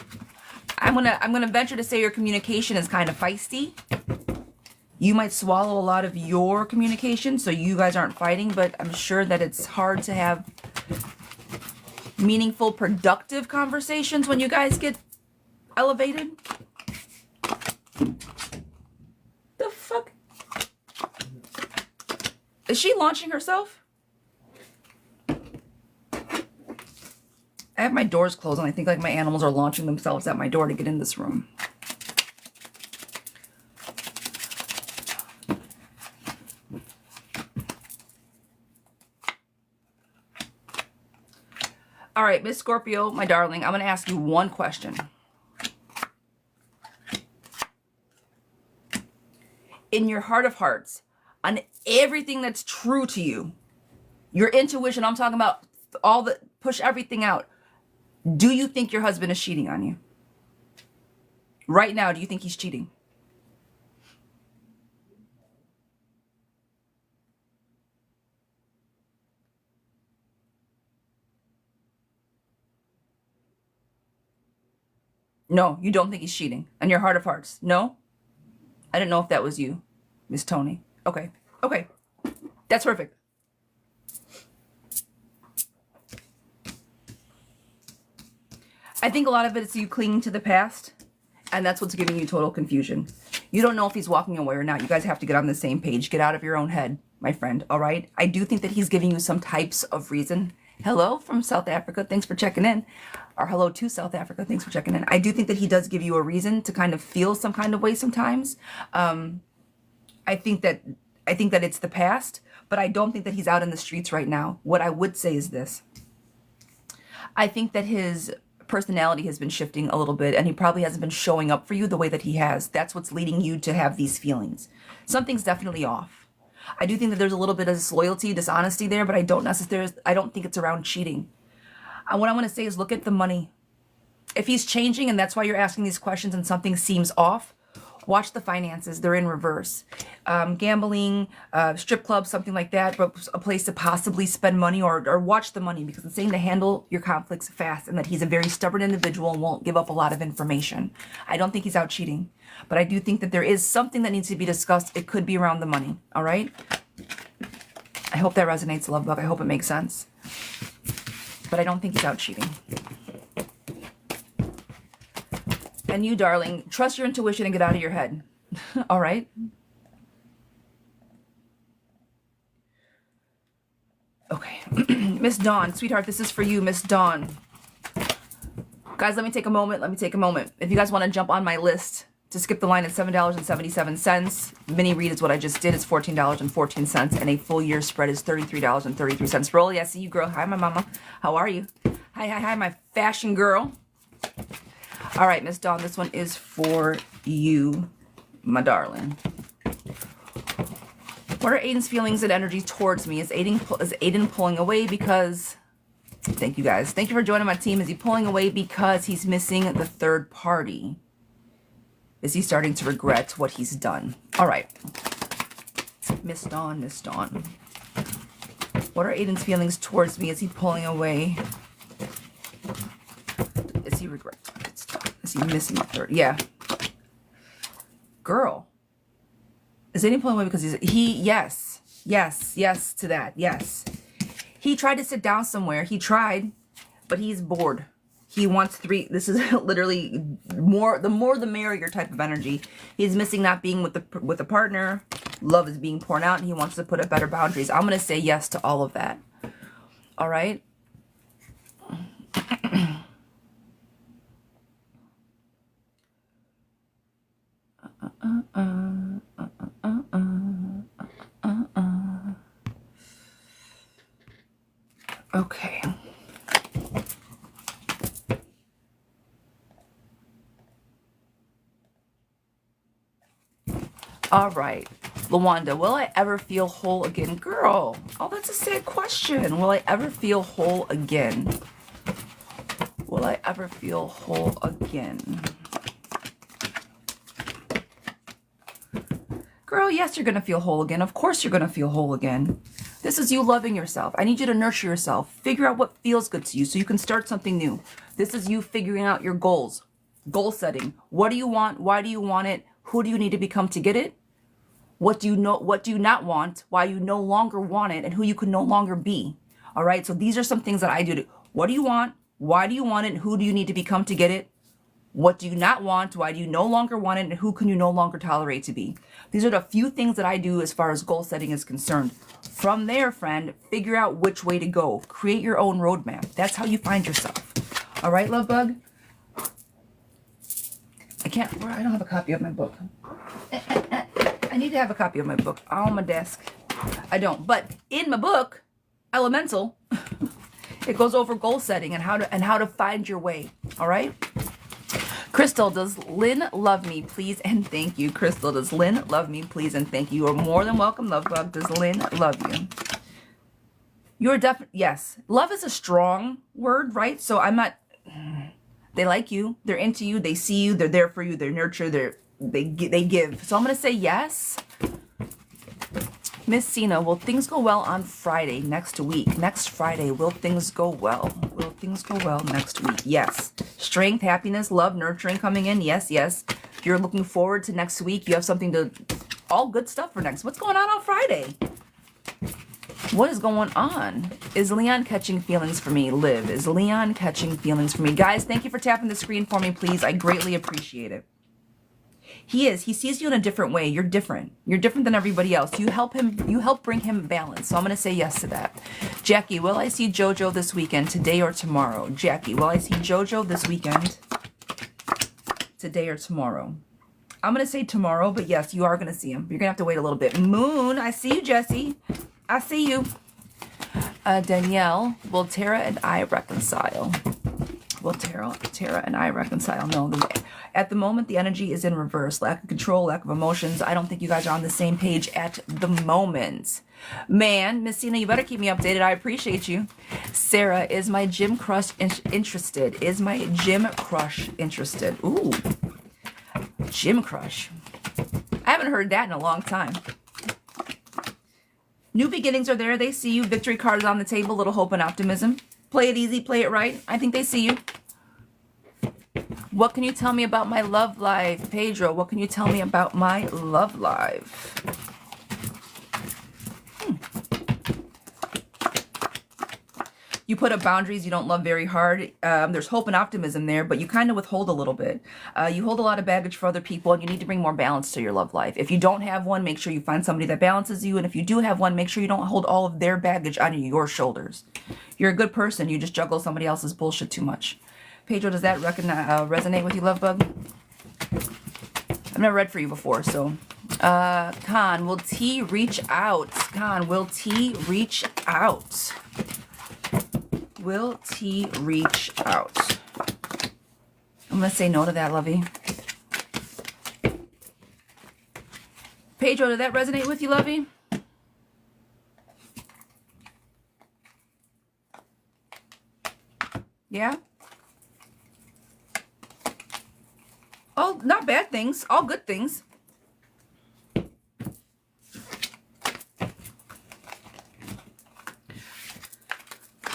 I'm gonna venture to say your communication is kind of feisty. You might swallow a lot of your communication, so you guys aren't fighting, but I'm sure that it's hard to have meaningful, productive conversations when you guys get elevated. The fuck? Is she launching herself? I have my doors closed and I think like my animals are launching themselves at my door to get in this room. All right, Miss Scorpio, my darling, I'm going to ask you one question. In your heart of hearts, on everything that's true to you, your intuition, I'm talking about all the, push everything out. Do you think your husband is cheating on you? Right now, do you think he's cheating? No, you don't think he's cheating. On your heart of hearts. No? I didn't know if that was you, Miss Tony. Okay. Okay. That's perfect. I think a lot of it is you clinging to the past, and that's what's giving you total confusion. You don't know if he's walking away or not. You guys have to get on the same page. Get out of your own head, my friend, all right? I do think that he's giving you some types of reason. Hello from South Africa. Thanks for checking in. Or hello to South Africa. Thanks for checking in. I do think that he does give you a reason to kind of feel some kind of way sometimes. I think that it's the past, but I don't think that he's out in the streets right now. What I would say is this. I think that his personality has been shifting a little bit, and he probably hasn't been showing up for you the way that he has. That's what's leading you to have these feelings. Something's definitely off. I do think that there's a little bit of disloyalty, dishonesty there, but I don't think it's around cheating. And what I want to say is look at the money. If he's changing and that's why you're asking these questions and something seems off, watch the finances. They're in reverse. Gambling, strip club, something like that, but a place to possibly spend money or watch the money, because it's saying to handle your conflicts fast and that he's a very stubborn individual and won't give up a lot of information. I don't think he's out cheating, but I do think that there is something that needs to be discussed. It could be around the money, all right? I hope that resonates, love bug. I hope it makes sense. But I don't think he's out cheating. And you, darling, trust your intuition and get out of your head. All right? Okay. Miss Dawn, sweetheart, this is for you, Miss Dawn. Guys, let me take a moment. If you guys want to jump on my list to skip the line at $7.77, mini read is what I just did. It's $14.14, and a full year spread is $33.33. Rolly, I see you, girl. Hi, my mama. How are you? Hi, my fashion girl. All right, Miss Dawn, this one is for you, my darling. What are Aiden's feelings and energy towards me? Is Aiden pulling away because... Thank you, guys. Thank you for joining my team. Is he pulling away because he's missing the third party? Is he starting to regret what he's done? All right. Miss Dawn, Miss Dawn. What are Aiden's feelings towards me? Is he pulling away? Is he regret? Is he missing the third? Yeah. Girl. Is Aiden pulling away because yes to that. Yes. He tried to sit down somewhere. He tried, but he's bored. He wants three. This is literally the more the merrier type of energy. He's missing not being with a partner. Love is being poured out, and he wants to put up better boundaries. I'm going to say yes to all of that. All right? Okay. All right. Lawanda, will I ever feel whole again? Girl, oh, that's a sad question. Will I ever feel whole again? Will I ever feel whole again? Girl, yes, you're going to feel whole again. Of course you're going to feel whole again. This is you loving yourself. I need you to nurture yourself. Figure out what feels good to you so you can start something new. This is you figuring out your goals. Goal setting. What do you want? Why do you want it? Who do you need to become to get it? What do you not want? Why you no longer want it? And who you can no longer be. All right? So these are some things that I do. What do you want? Why do you want it? And who do you need to become to get it? What do you not want? Why do you no longer want it? And who can you no longer tolerate to be? These are the few things that I do as far as goal setting is concerned. From there, friend, figure out which way to go. Create your own roadmap. That's how you find yourself. All right, love bug? I don't have a copy of my book. I need to have a copy of my book on my desk. I don't. But in my book, Elemental, it goes over goal setting and how to find your way. All right? Crystal, does Lynn love me, please and thank you? Crystal, does Lynn love me, please and thank you? You are more than welcome, love bug. Does Lynn love you? You're definitely, yes. Love is a strong word, right? So I'm not, they like you, they're into you, they see you, they're there for you, they nurture, they give. So I'm going to say yes. Miss Cena, will things go well on Friday next week? Next Friday, will things go well? Will things go well next week? Yes. Strength, happiness, love, nurturing coming in. Yes, yes. If you're looking forward to next week, you have something to... all good stuff for next. What's going on Friday? What is going on? Is Leon catching feelings for me? Liv, is Leon catching feelings for me? Guys, thank you for tapping the screen for me, please. I greatly appreciate it. He is. He sees you in a different way. You're different. You're different than everybody else. You help him. You help bring him balance. So I'm going to say yes to that. Jackie, will I see JoJo this weekend, today or tomorrow? Jackie, will I see JoJo this weekend, today or tomorrow? I'm going to say tomorrow, but yes, you are going to see him. You're going to have to wait a little bit. Moon, I see you, Jesse. I see you. Danielle, will Tara and I reconcile? Will Tara and I reconcile? No, at the moment, the energy is in reverse. Lack of control, lack of emotions. I don't think you guys are on the same page at the moment. Man, Miss Cena, you better keep me updated. I appreciate you. Sarah, is my gym crush interested? Is my gym crush interested? Ooh, gym crush. I haven't heard that in a long time. New beginnings are there. They see you. Victory card is on the table. Little hope and optimism. Play it easy. Play it right. I think they see you. What can you tell me about my love life? Pedro, what can you tell me about my love life? You put up boundaries you don't love very hard. There's hope and optimism there, but you kind of withhold a little bit. You hold a lot of baggage for other people, and you need to bring more balance to your love life. If you don't have one, make sure you find somebody that balances you. And if you do have one, make sure you don't hold all of their baggage on your shoulders. You're a good person. You just juggle somebody else's bullshit too much. Pedro, does that resonate with you, love bug? I've never read for you before, so. Khan, will T reach out? Khan, will T reach out? Will T reach out? I'm going to say no to that, lovey. Pedro, did that resonate with you, lovey? Yeah? All not bad things, all good things.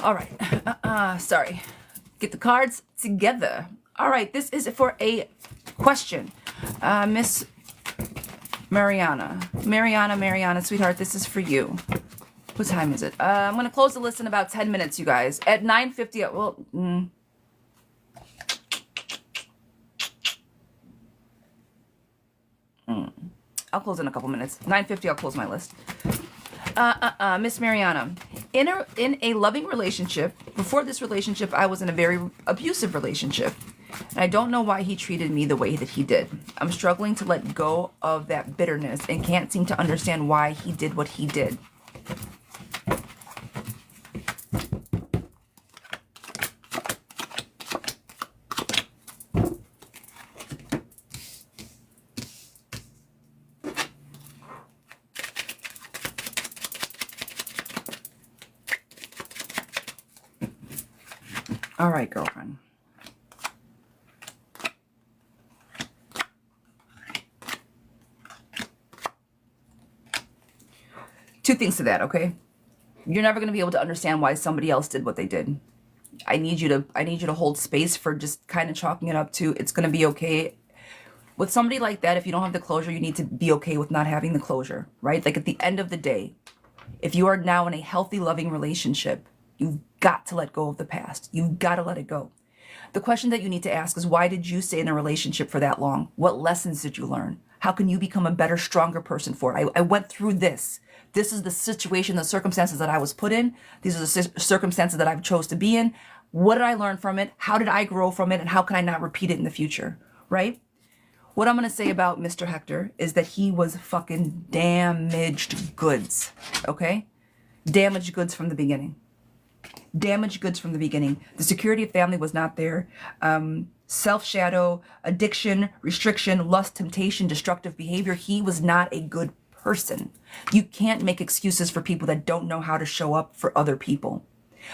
All right, sorry. Get the cards together. All right, this is for a question. Miss Mariana, sweetheart, this is for you. What time is it? I'm going to close the list in about 10 minutes, you guys. At 9:50, well, I'll close in a couple minutes. 9:50, I'll close my list. Miss Mariana, in a loving relationship, before this relationship, I was in a very abusive relationship. And I don't know why he treated me the way that he did. I'm struggling to let go of that bitterness and can't seem to understand why he did what he did. All right, girlfriend. Two things to that, okay? You're never going to be able to understand why somebody else did what they did. I need you to hold space for just kind of chalking it up to it's going to be okay. With somebody like that, if you don't have the closure, you need to be okay with not having the closure, right? Like at the end of the day, if you are now in a healthy, loving relationship, you've got to let go of the past. You've got to let it go. The question that you need to ask is, why did you stay in a relationship for that long? What lessons did you learn? How can you become a better, stronger person for it? I went through this. This is the situation, the circumstances that I was put in. These are the circumstances that I've chose to be in. What did I learn from it? How did I grow from it? And how can I not repeat it in the future, right? What I'm going to say about Mr. Hector is that he was fucking damaged goods, okay? Damaged goods from the beginning. Damaged goods from the beginning. The security of family was not there. Self-shadow, addiction, restriction, lust, temptation, destructive behavior. He was not a good person. You can't make excuses for people that don't know how to show up for other people.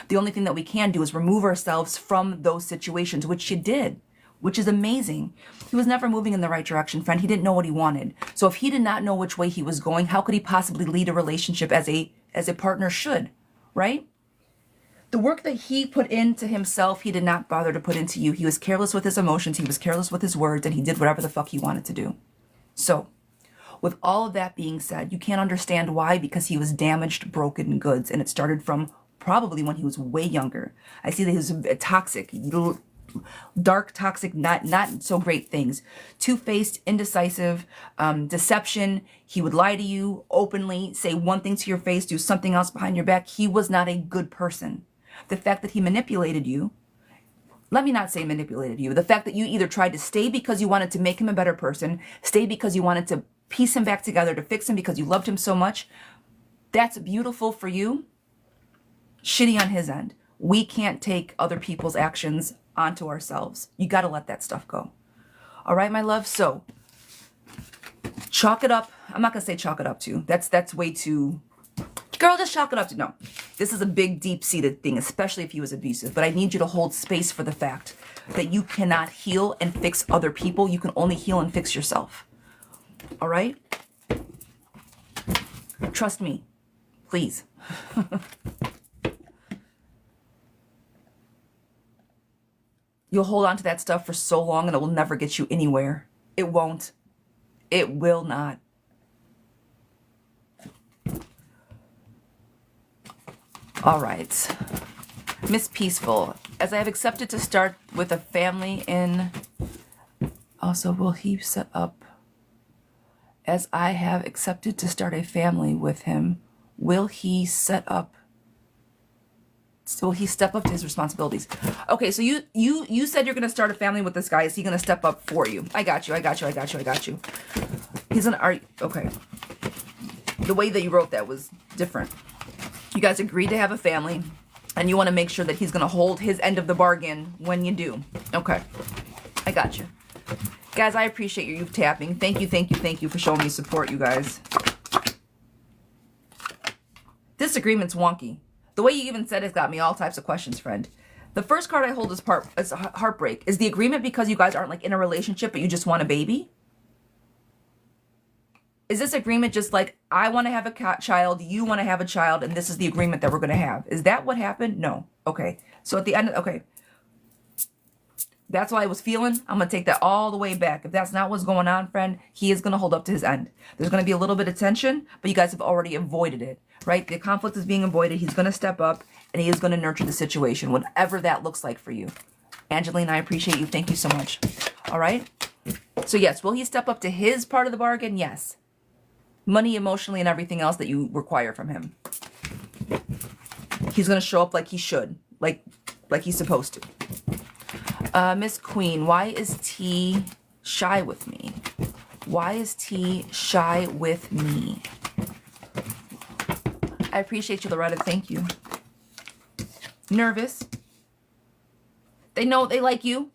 The only thing that we can do is remove ourselves from those situations, which you did. which is amazing. He was never moving in the right direction, friend. He didn't know what he wanted. So if he did not know which way he was going, how could he possibly lead a relationship as a partner should, right? The work that he put into himself, he did not bother to put into you. He was careless with his emotions. He was careless with his words, and he did whatever the fuck he wanted to do. So with all of that being said, you can't understand why, because he was damaged, broken goods, and it started from probably when he was way younger. I see that he was toxic, little dark, toxic, not so great things. Two-faced, indecisive, deception. He would lie to you openly, say one thing to your face, do something else behind your back. He was not a good person. The fact that he manipulated you, let me not say manipulated you, the fact that you either tried to stay because you wanted to make him a better person, stay because you wanted to piece him back together, to fix him because you loved him so much, that's beautiful for you. Shitty on his end. We can't take other people's actions onto ourselves. You got to let that stuff go. All right, my love? So chalk it up. I'm not going to say chalk it up to. That's way too... Girl, just chalk it up to... No. This is a big, deep-seated thing, especially if he was abusive. But I need you to hold space for the fact that you cannot heal and fix other people. You can only heal and fix yourself. All right? Trust me. Please. You'll hold on to that stuff for so long and it will never get you anywhere. It won't. It will not. All right. Miss Peaceful, as I have accepted to start with a family in... Also, will he set up... As I have accepted to start a family with him, will he set up... Will he step up to his responsibilities? Okay, so you said you're going to start a family with this guy. Is he going to step up for you? I got you. He's going to... Okay. The way that you wrote that was different. You guys agreed to have a family, and you want to make sure that he's going to hold his end of the bargain when you do. Okay. I got you. Guys, I appreciate you tapping. Thank you for showing me support, you guys. This agreement's wonky. The way you even said it's got me all types of questions, friend. The first card I hold is heartbreak. Is the agreement because you guys aren't like in a relationship, but you just want a baby? Is this agreement just like, I want to have a child, you want to have a child, and this is the agreement that we're going to have? Is that what happened? No. Okay. So at the end, okay. That's what I was feeling. I'm going to take that all the way back. If that's not what's going on, friend, he is going to hold up to his end. There's going to be a little bit of tension, but you guys have already avoided it, right? The conflict is being avoided. He's going to step up, and he is going to nurture the situation, whatever that looks like for you. Angeline, I appreciate you. Thank you so much. All right? So yes, will he step up to his part of the bargain? Yes. Money, emotionally, and everything else that you require from him. He's going to show up like he should, like he's supposed to. Miss Queen, why is T shy with me? Why is T shy with me? I appreciate you, Loretta. Thank you. Nervous. They know they like you.